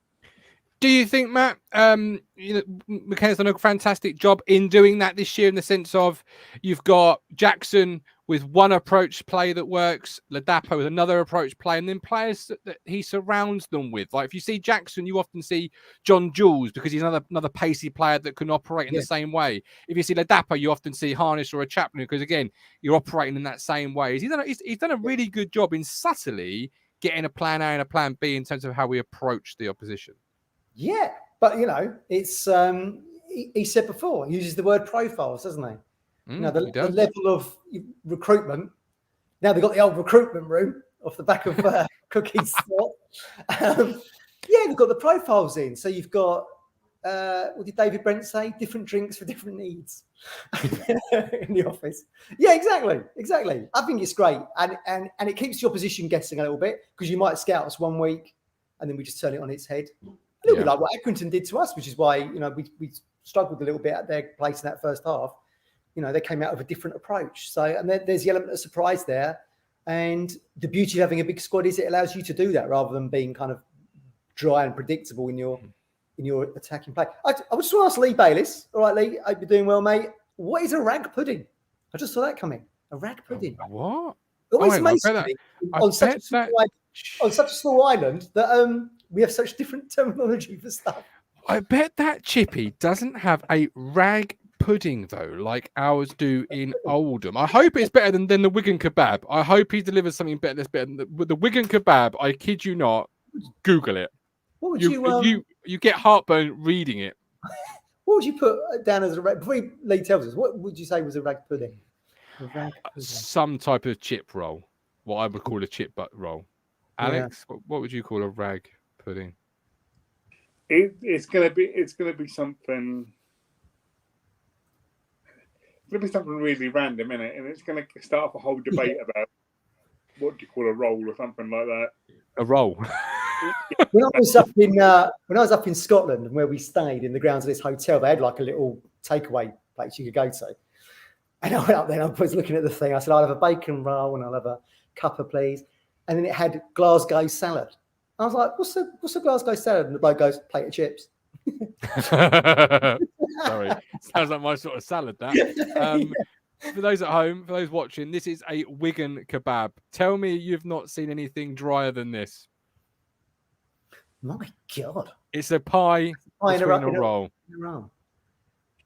Do you think, Matt, McKenna's done a fantastic job in doing that this year, in the sense of you've got Jackson with one approach play that works, Ladapo with another approach play, and then players that he surrounds them with. Like if you see Jackson, you often see John Jules because he's another pacey player that can operate in the same way. If you see Ladapo, you often see Harness or a Chaplin because, again, you're operating in that same way. He's done a really good job in subtly getting a plan A and a plan B in terms of how we approach the opposition. Yeah, but it's he said before, he uses the word profiles, doesn't he? The level of recruitment. Now they've got the old recruitment room off the back of Cookie's spot. They've got the profiles in. So you've got what did David Brent say? Different drinks for different needs in the office. Yeah, exactly. I think it's great, and it keeps the opposition guessing a little bit because you might scout us one week, and then we just turn it on its head. A little bit like what Accrington did to us, which is why we struggled a little bit at their place in that first half. They came out with a different approach. So, and there's the element of surprise there. And the beauty of having a big squad is it allows you to do that rather than being kind of dry and predictable in your attacking play. I just want to ask Lee Bayliss. All right, Lee, hope you're doing well, mate. What is a rag pudding? I just saw that coming. A rag pudding. What? It always amazes me on such a small island that we have such different terminology for stuff. I bet that Chippy doesn't have a rag pudding though, like ours do in Oldham. I hope it's better than the Wigan kebab. I hope he delivers something better that's better than the Wigan kebab. I kid you not. Google it. What would you get heartburn reading it? What would you put down as a rag? Before Lee tells us, what would you say was a rag pudding? Some type of chip roll. What I would call a chip roll. Alex, what would you call a rag pudding? It's gonna be something. It's gonna be something really random, innit? And it's gonna start off a whole debate about what do you call a roll or something like that. A roll. When I was up in Scotland and where we stayed in the grounds of this hotel, they had like a little takeaway place you could go to. And I went up there and I was looking at the thing. I said, I'll have a bacon roll and I'll have a cuppa, please. And then it had Glasgow salad. I was like, what's the Glasgow salad? And the bloke goes, plate of chips. Sorry. Sounds like my sort of salad, that. For those at home, for those watching, this is a Wigan kebab. Tell me you've not seen anything drier than this. My God. It's a pie between a roll.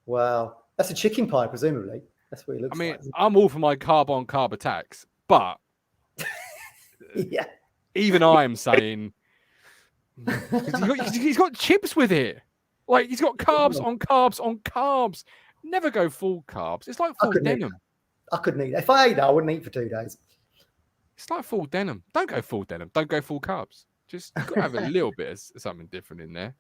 Wow. That's a chicken pie, presumably. That's what it looks like. I'm all for my carb-on-carb attacks, but yeah, even I'm saying he's got chips with it. Like, he's got carbs on carbs on carbs. Never go full carbs. It's like full denim. I couldn't eat that. If I ate that, I wouldn't eat for 2 days. It's like full denim. Don't go full denim. Don't go full carbs. Just you've got to have a little bit of something different in there.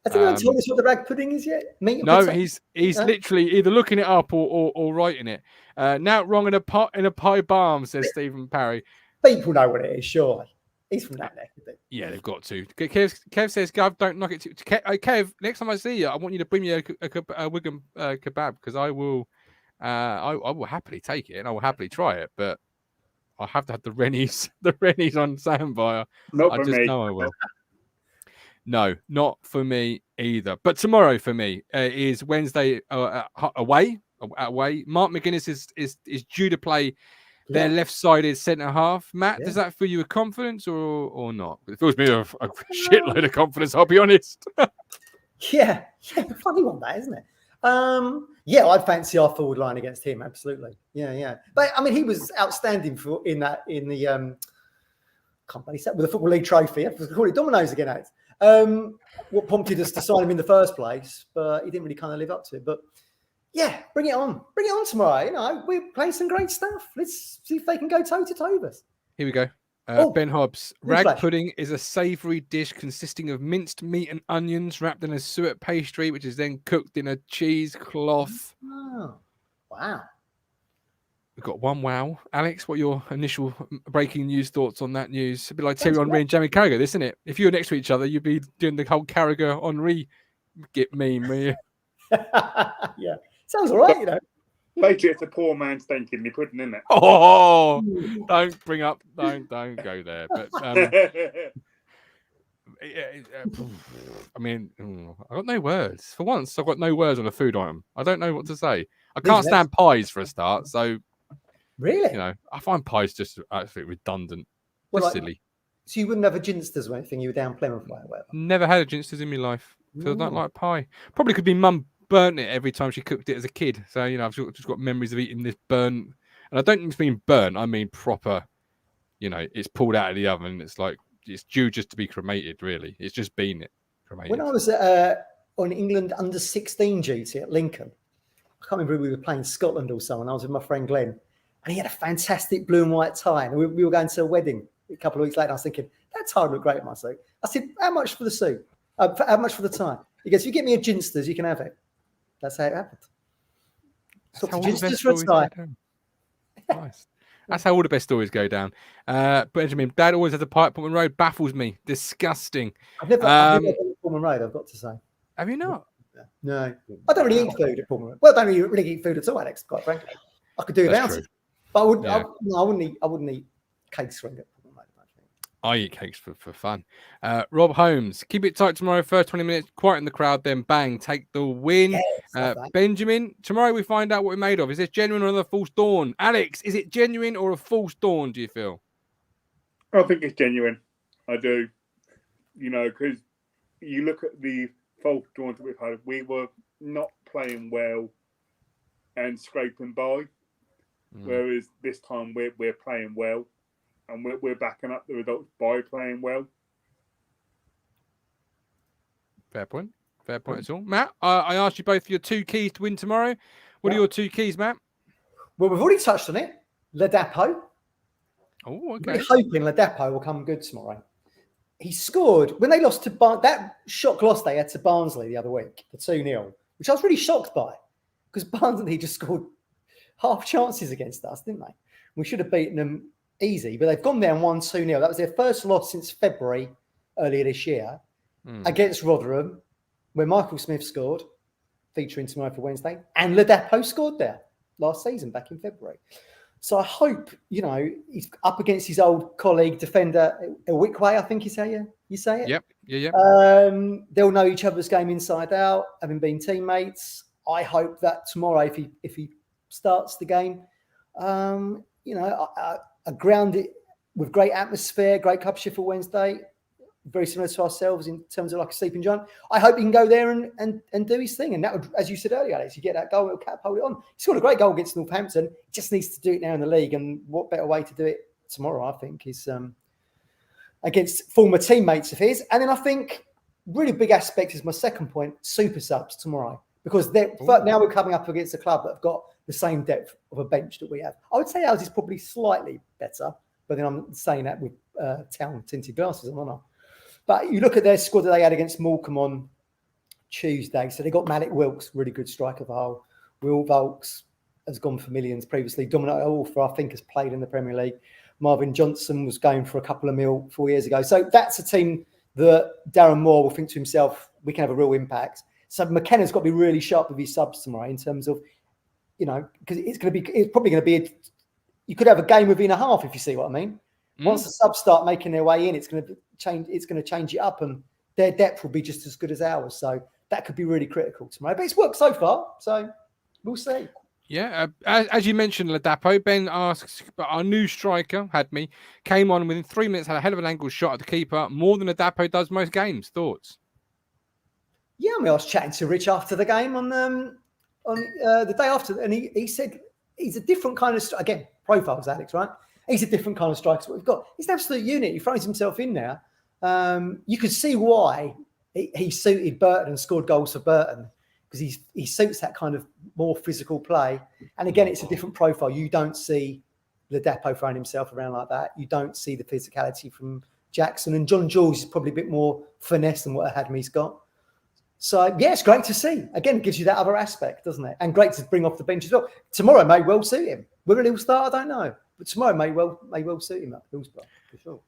Has anyone told us what the rag pudding is yet? No, he's literally either looking it up or writing it. Now wrong in a pie balm, says Stephen Parry. People know what it is, surely. He's from that neck, isn't he? Yeah, they've got to. Kev says, Gav, don't knock it too. Kev, next time I see you, I want you to bring me a Wigan kebab because I will happily take it and I will happily try it, but I'll have to have the Rennies on standby. I just know I will. No, not for me either. But tomorrow for me is Wednesday away. Mark McGuinness is due to play their left-sided centre half. Matt, does that fill you with confidence or not? It fills me with a shitload of confidence, I'll be honest. yeah, funny one that, isn't it? Yeah, I'd fancy our forward line against him. Absolutely. Yeah. But I mean, he was outstanding in the can't believe that with the Football League trophy. I was calling it dominoes again, Alex. What prompted us to sign him in the first place, but he didn't really kind of live up to it. But yeah, bring it on tomorrow. You know, we're playing some great stuff. Let's see if they can go toe to toe with us. Here we go. Ben Hobbs. Rag pudding is a savoury dish consisting of minced meat and onions wrapped in a suet pastry, which is then cooked in a cheesecloth. Oh, wow. We've got one wow. Alex, what are your initial breaking news thoughts on that news? It'd be like Thierry Henry and Jamie Carragher, isn't it? If you were next to each other, you'd be doing the whole Carragher Henry meme. Yeah. Sounds all right, you know. Basically, it's a poor man's kidney pudding, isn't it? Oh, don't go there. But I mean, I got no words. For once, I've got no words on a food item. I don't know what to say. I can't stand pies for a start. So, really, you know, I find pies just absolutely redundant. Well, silly. So you wouldn't have a ginsters or anything? You were down Plymouth way or whatever? Never had a ginsters in my life. So I don't like pie. Probably could be mum burnt it every time she cooked it as a kid. So, you know, I've just got memories of eating this burnt. And I don't just mean burnt. I mean proper, you know, it's pulled out of the oven. It's like, it's due just to be cremated, really. It's just been cremated. When I was on England under 16 duty at Lincoln, I can't remember, we were playing Scotland or so, and I was with my friend Glenn, and he had a fantastic blue and white tie. And we were going to a wedding a couple of weeks later. I was thinking, that tie would look great in my suit. I said, how much for the suit? How much for the tie? He goes, if you get me a ginsters, you can have it. That's how it happened. Ginsters for a tie. Nice. That's how all the best stories go down. Benjamin, Dad always has a pie at Portman Road. Baffles me. Disgusting. I've never been to Portman Road, I've got to say. Have you not? No. I don't really eat food at Portman Road. Well, I don't really eat food at all, Alex, quite frankly. I could do without it. But I wouldn't eat cakes for it. I eat cakes for fun. Rob Holmes, keep it tight tomorrow. First 20 minutes, quiet in the crowd, then bang, take the win. Yes, Benjamin, tomorrow we find out what we're made of. Is this genuine or a false dawn? Alex, is it genuine or a false dawn, do you feel? I think it's genuine. I do. You know, because you look at the false dawns that we've had, we were not playing well and scraping by. Whereas this time we're playing well. And we're backing up the results by playing well. Fair point. Fair point at all. Matt, I asked you both for your two keys to win tomorrow. What are your two keys, Matt? Well, we've already touched on it. Ladapo. Oh, okay. We're hoping Ladapo will come good tomorrow. He scored when they lost to that shock loss they had to Barnsley the other week, the 2-0, which I was really shocked by because Barnsley just scored half chances against us, didn't they? We should have beaten them easy, but they've gone down 1-2-0. That was their first loss since February earlier this year against Rotherham, where Michael Smith scored, featuring tomorrow for Wednesday, and Ladapo scored there last season back in February. So I hope, you know, he's up against his old colleague, defender Iwikwe, I think is how you say it. Yep. Yeah. They'll know each other's game inside out, having been teammates. I hope that tomorrow, if he starts the game, you know, a grounded with great atmosphere, great club, Sheffield Wednesday, very similar to ourselves in terms of like a sleeping giant. I hope he can go there and do his thing. And that would, as you said earlier, Alex, you get that goal, it'll catapult it on. He scored a great goal against Northampton. He just needs to do it now in the league. And what better way to do it tomorrow, I think, is against former teammates of his. And then I think really big aspect is my second point, super subs tomorrow. Because now we're coming up against a club that have got the same depth of a bench that we have. I would say ours is probably slightly better, but then I'm saying that with town tinted glasses on, aren't I? But you look at their squad that they had against Morecambe on Tuesday. So they got Malik Wilkes, really good striker for Hull. Will Volks has gone for millions previously. Dominic Orfer, I think, has played in the Premier League. Marvin Johnson was going for a couple of mil 4 years ago. So that's a team that Darren Moore will think to himself, we can have a real impact. So McKenna's got to be really sharp with his subs tomorrow in terms of, you know, because it's probably going to be, you could have a game within a half, if you see what I mean. Once the subs start making their way in, it's going to change it up, and their depth will be just as good as ours. So that could be really critical tomorrow. But it's worked so far, so we'll see. Yeah, as you mentioned, Ladapo, Ben asks, but our new striker came on within 3 minutes, had a hell of an angle shot at the keeper, more than Ladapo does most games. Thoughts? Yeah, I mean, I was chatting to Rich after the game on on the day after, and he said he's a different kind of again profiles, Alex, right? He's a different kind of striker. So what we've got. He's an absolute unit. He throws himself in there. You could see why he suited Burton and scored goals for Burton, because he suits that kind of more physical play. And again, it's a different profile. You don't see Ladapo throwing himself around like that. You don't see the physicality from Jackson, and John Jules is probably a bit more finesse than what Hadmi's got. So yeah, it's great to see. Again, it gives you that other aspect, doesn't it? And great to bring off the bench as well. Tomorrow may well suit him. Whether he'll start, I don't know. But tomorrow may well suit him at Hillsborough, for sure.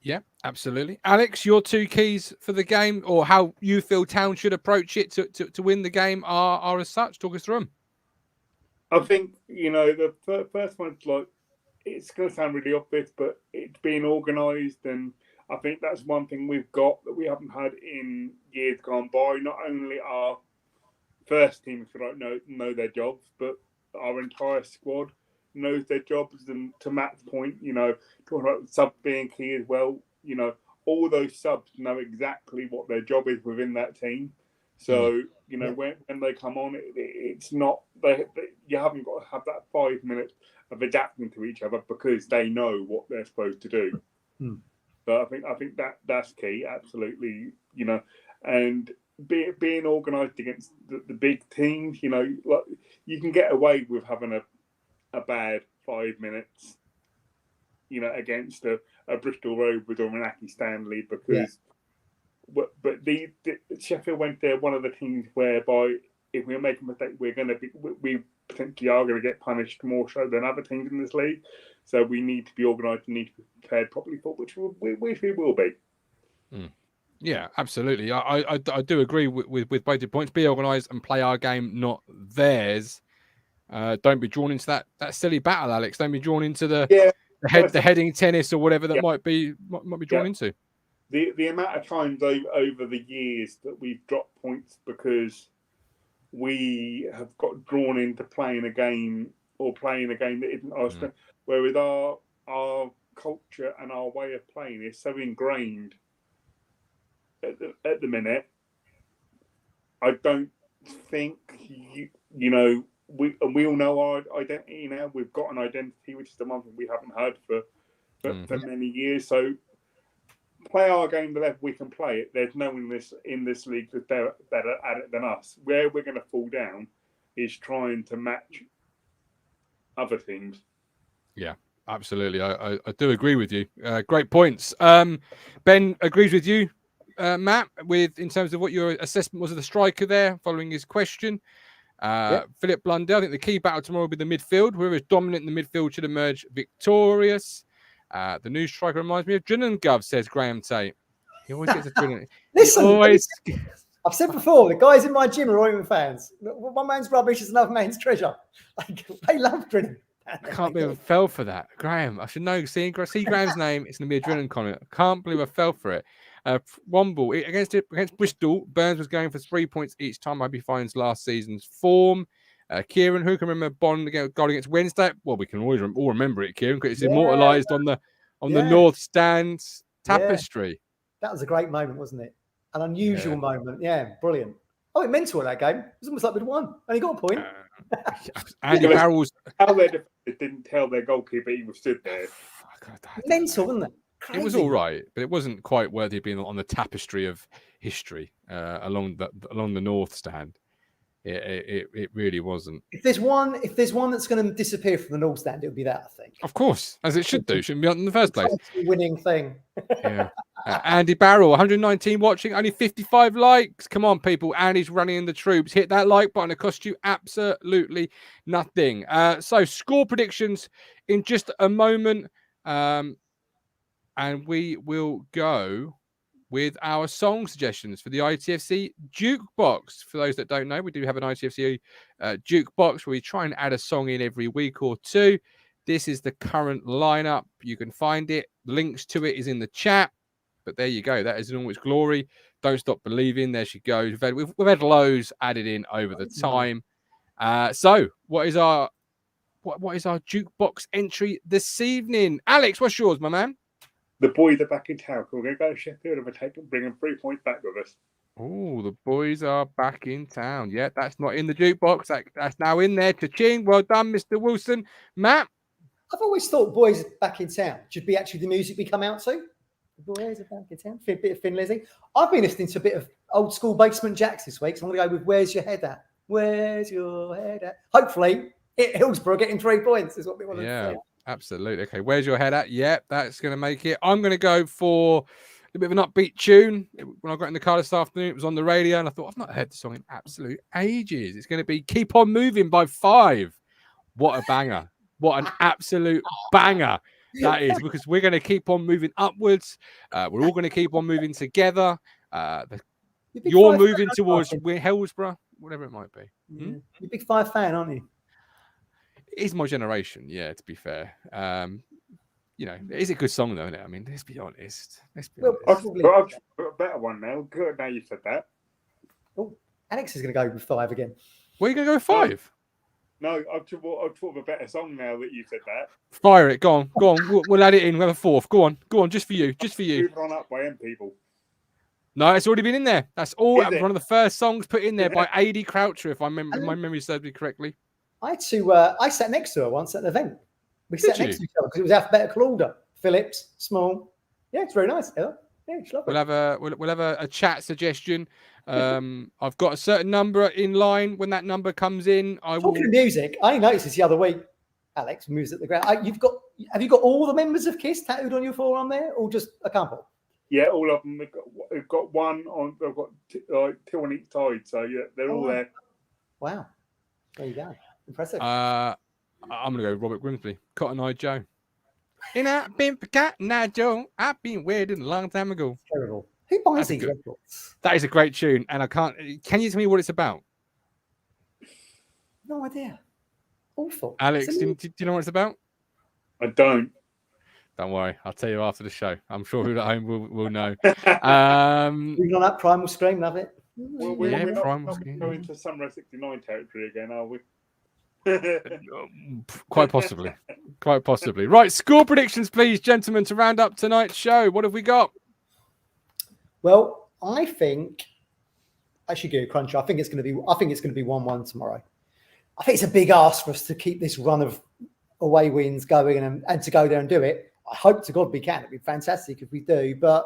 Yeah, absolutely. Alex, your two keys for the game, or how you feel Town should approach it to win the game, are as such. Talk us through them. I think, the first one's like, it's going to sound really obvious, but it's being organised, and I think that's one thing we've got that we haven't had in years gone by. Not only our first team, if you like, know their jobs, but our entire squad knows their jobs. And to Matt's point, talking about sub being key as well, all those subs know exactly what their job is within that team. So, when they come on, it's not, you haven't got to have that 5 minutes of adapting to each other, because they know what they're supposed to do. So I think that's key, absolutely, and being organised against the big teams, like, you can get away with having a bad 5 minutes, against a Bristol Rovers or an Aki Stanley, because but the Sheffield Wednesday are one of the teams whereby if we make a mistake, we potentially are going to get punished more so than other teams in this league. So we need to be organised and need to be prepared properly for, which we will be. Yeah, absolutely. I do agree with both your points. Be organised and play our game, not theirs. Don't be drawn into that silly battle, Alex. Don't be drawn into the heading tennis or whatever that might be drawn into. The amount of times over the years that we've dropped points because we have got drawn into playing a game that isn't our strength. Whereas our culture and our way of playing is so ingrained at the minute. I don't think we all know our identity now. We've got an identity, which is the one thing we haven't had for many years. So play our game the level we can play it. There's no one in this league that's better at it than us. Where we're going to fall down is trying to match other teams. Yeah, absolutely. I do agree with you. Great points. Ben agrees with you, Matt, in terms of what your assessment was of the striker there, following his question. Philip Blundell, I think the key battle tomorrow will be the midfield. Whoever is dominant in the midfield should emerge victorious. The new striker reminds me of Drinan Gov, says Graham Tate. He always gets a Drinan. Listen, I've said before, the guys in my gym are Roman fans. One man's rubbish is another man's treasure. They love Drinan. I can't believe I fell for that. Graham, I should know. See Graham's name. It's going to be a Drinan comment. I can't believe I fell for it. Womble, against Bristol, Burns was going for 3 points each time. I hope he finds last season's form. Kieran, who can remember Bond goal against Wednesday? Well, we can always all remember it, Kieran, because it's immortalised on the North Stand tapestry. Yeah. That was a great moment, wasn't it? An unusual moment. Yeah, brilliant. Oh, it mental that game. It was almost like we'd won. Only got a point. Andy Barrels. How their defenders didn't tell their goalkeeper he was stood there. Mental, wasn't it? Crazy. It was all right, but it wasn't quite worthy of being on the tapestry of history along the North Stand. It really wasn't. If there's one that's going to disappear from the North Stand, it'll be that, I think. Of course, as it should do. Shouldn't be on in the first place. Winning thing. Yeah. Andy Barrell, 119 watching, only 55 likes. Come on, people. Andy's running in the troops. Hit that like button. It costs you absolutely nothing. So score predictions in just a moment. And we will go with our song suggestions for the ITFC Jukebox. For those that don't know, we do have an ITFC Jukebox where we try and add a song in every week or two. This is the current lineup. You can find it. Links to it is in the chat. But there you go. That is in all its glory. Don't Stop Believing. There she goes. We've had loads added in over the time. So what is our Jukebox entry this evening? Alex, what's yours, my man? The boys are back in town. We're going to go to Sheffield and bring them 3 points back with us. Oh, the boys are back in town. Yeah, that's not in the jukebox. That's now in there. Cha-ching. Well done, Mr. Wilson. Matt? I've always thought boys back in town should be actually the music we come out to. Boys are back in town. A bit of Thin Lizzy. I've been listening to a bit of old school Basement Jacks this week, so I'm going to go with Where's Your Head At? Where's Your Head At? Hopefully, Hillsborough getting 3 points is what we want to say. Absolutely. Okay, Where's Your Head At? Yep, that's going to make it. I'm going to go for a bit of an upbeat tune. When I got in the car this afternoon, it was on the radio, and I thought, I've not heard the song in absolute ages. It's going to be Keep On Moving by Five. What a banger. What an absolute banger that is, because we're going to keep on moving upwards. We're all going to keep on moving together. You're moving towards Hillsborough, whatever it might be. You're a big Five fan, aren't you? It's my generation, yeah, to be fair. You know, it is a good song, though, isn't it? I mean, let's be honest. I've got a better one now. Good, now you said that. Oh, Alex is going to go with 5 again. Where are you going to go with 5? No, I've thought of a better song now that you said that. Fire it. Go on. We'll add it in. We'll have a 4th. Go on. Just for you. Moving on up by M People. No, it's already been in there. That's all. That was one of the first songs put in there by A.D. Croucher, if my memory serves me correctly. I sat next to her once at an event. We sat next to each other because it was alphabetical order. Phillips, Small. Yeah, it's very nice. Yeah, it's lovely. We'll have a chat suggestion. I've got a certain number in line. When that number comes in, Talking of music, I noticed this the other week. Alex moves at the ground. Have you got all the members of Kiss tattooed on your forearm there, or just a couple? Yeah, all of them. We've got one on. I've got 2 on each side, so yeah, they're all there. Wow, there you go. Impressive. I'm gonna go Robert Grimsby, Cotton Eye Joe. And I've been forgotten, Joe. I've been waiting a long time ago. Terrible. Who buys these records? That is a great tune, and I can't. Can you tell me what it's about? No idea. Awful. Alex, do you know what it's about? I don't. Don't worry, I'll tell you after the show. I'm sure who at home will know. Moving on that Primal Scream, love it. Well, we're not going to Summer 69 territory again, are we? Quite possibly. Right, score predictions, please, gentlemen, to round up tonight's show. What have we got? Well, I think I should go cruncher. I think it's going to be 1-1 tomorrow. I think it's a big ask for us to keep this run of away wins going and to go there and do it. I hope to God we can. It'd be fantastic if we do. But,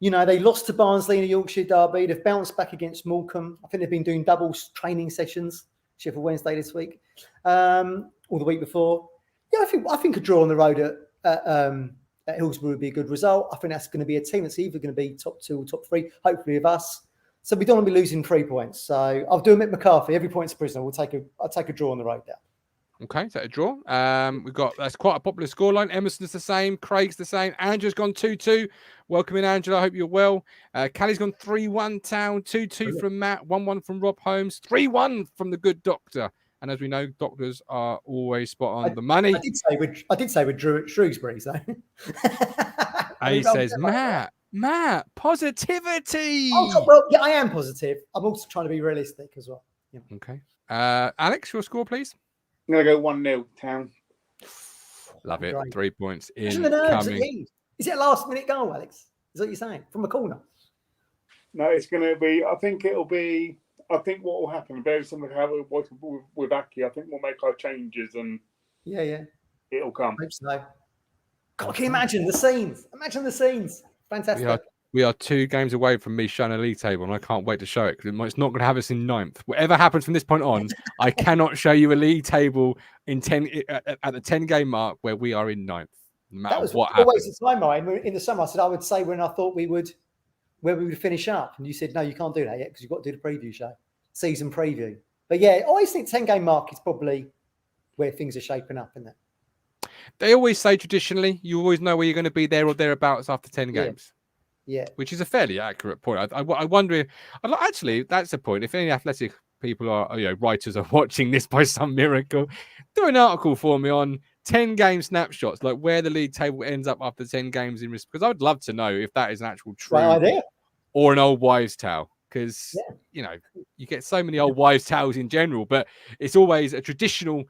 you know, they lost to Barnsley in a Yorkshire derby. They've bounced back against Morecambe. I think they've been doing double training sessions, Sheffield Wednesday this week, or the week before. Yeah, I think a draw on the road at Hillsborough would be a good result. I think that's going to be a team that's either going to be top 2 or top 3, hopefully of us. So we don't want to be losing 3 points. So I'll do Mick McCarthy. Every point's a prisoner. I'll take a draw on the road there. Okay, so a draw. That's quite a popular scoreline. Emerson's the same. Craig's the same. Angela's gone 2-2. Welcome in, Angela. I hope you're well. Callie's gone 3-1 Town. 2-2 from Matt. 1-1 from Rob Holmes. 3-1 from the good doctor. And as we know, doctors are always spot on the money. I did say we drew at Shrewsbury, so. He says, Matt, positivity. Oh, well, yeah, I am positive. I'm also trying to be realistic as well. Yeah. Okay. Alex, your score, please. I'm going to go 1-0 Town. Love it. Great. 3 points in coming. Is it a last-minute goal, Alex? Is that what you're saying? From a corner? No, it's going to be, I think what will happen, very similar to how it was with Aki. I think we'll make our changes and it'll come. I hope so. God, can you imagine the scenes? Fantastic. We are 2 games away from me showing a league table, and I can't wait to show it because it's not going to have us in 9th. Whatever happens from this point on, I cannot show you a league table at the 10-game mark where we are in 9th. No matter that was what always the time, Ryan. In the summer, I said I would say when I thought where we would finish up, and you said no, you can't do that yet because you've got to do the preview show, season preview. But yeah, I always think 10-game mark is probably where things are shaping up, isn't it? They always say traditionally, you always know where you're going to be there or thereabouts after 10 games. Yeah, which is a fairly accurate point. I wonder if actually that's a point. If any athletic people are, writers are watching this by some miracle, do an article for me on 10-game snapshots, like where the league table ends up after 10 games in risk. Because I would love to know if that is an actual true idea or an old wives' tale. Because you get so many old wives' tales in general, but it's always a traditional.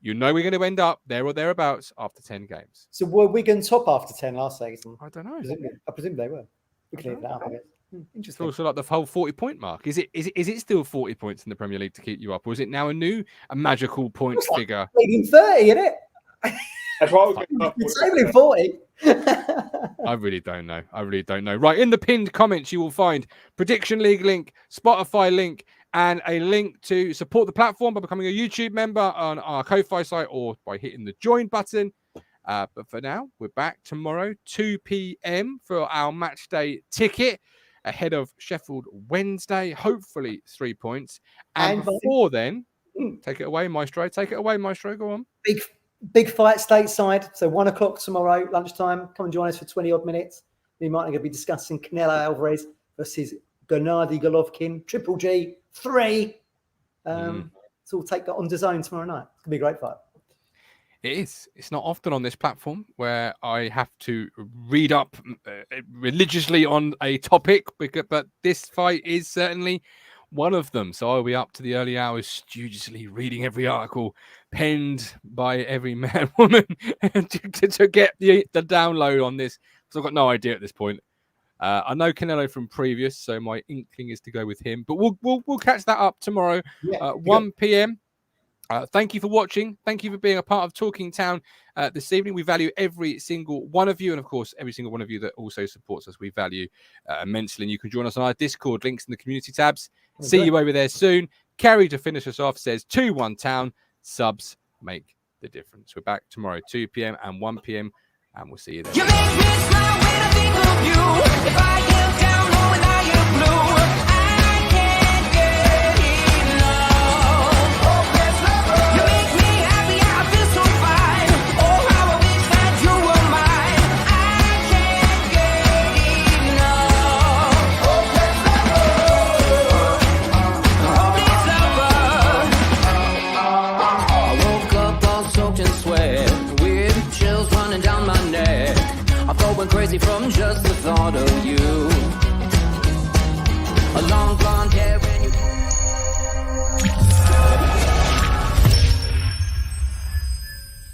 We're going to end up there or thereabouts after 10 games. So were Wigan top after 10 last season? I don't know. I presume they were. We cleared that up, I guess. It's Interesting. also like the whole 40-point mark. Is it still 40 points in the Premier League to keep you up, or is it now a magical points figure? Leading 30, isn't it? That's what I was going to It's only 40. I really don't know. Right, in the pinned comments, you will find Prediction League link, Spotify link, and a link to support the platform by becoming a YouTube member on our Ko-Fi site or by hitting the join button. But for now, we're back tomorrow, 2 p.m. for our match day ticket ahead of Sheffield Wednesday. Hopefully 3 points. And before then, take it away, Maestro. Go on. Big fight stateside. So 1 o'clock tomorrow, lunchtime. Come and join us for 20 odd minutes. We might going to be discussing Canelo Alvarez versus Gennady Golovkin. Triple G 3. So we'll take that on DAZN tomorrow night. It's going to be a great fight. It is. It's not often on this platform where I have to read up religiously on a topic, but this fight is certainly one of them. So I'll be up to the early hours studiously reading every article penned by every man, woman to get the download on this. So I've got no idea at this point. I know Canelo from previous, so my inkling is to go with him. But we'll catch that up tomorrow, 1 p.m. Thank you for watching. Thank you for being a part of Talking Town this evening. We value every single one of you. And, of course, every single one of you that also supports us, we value immensely. And you can join us on our Discord, links in the community tabs. See you over there soon. Kerry, to finish us off, says 2-1 Town. Subs make the difference. We're back tomorrow, 2 p.m. and 1 p.m. And we'll see you then. You make me smile when I think of you. If I get down or without you blue, I can't get enough. You make me happy, I feel so fine. Oh, how I wish that you were mine. I can't get enough. I woke up all soaked in sweat, weird chills running down my neck. I felt went crazy from just the thought of you. A long blonde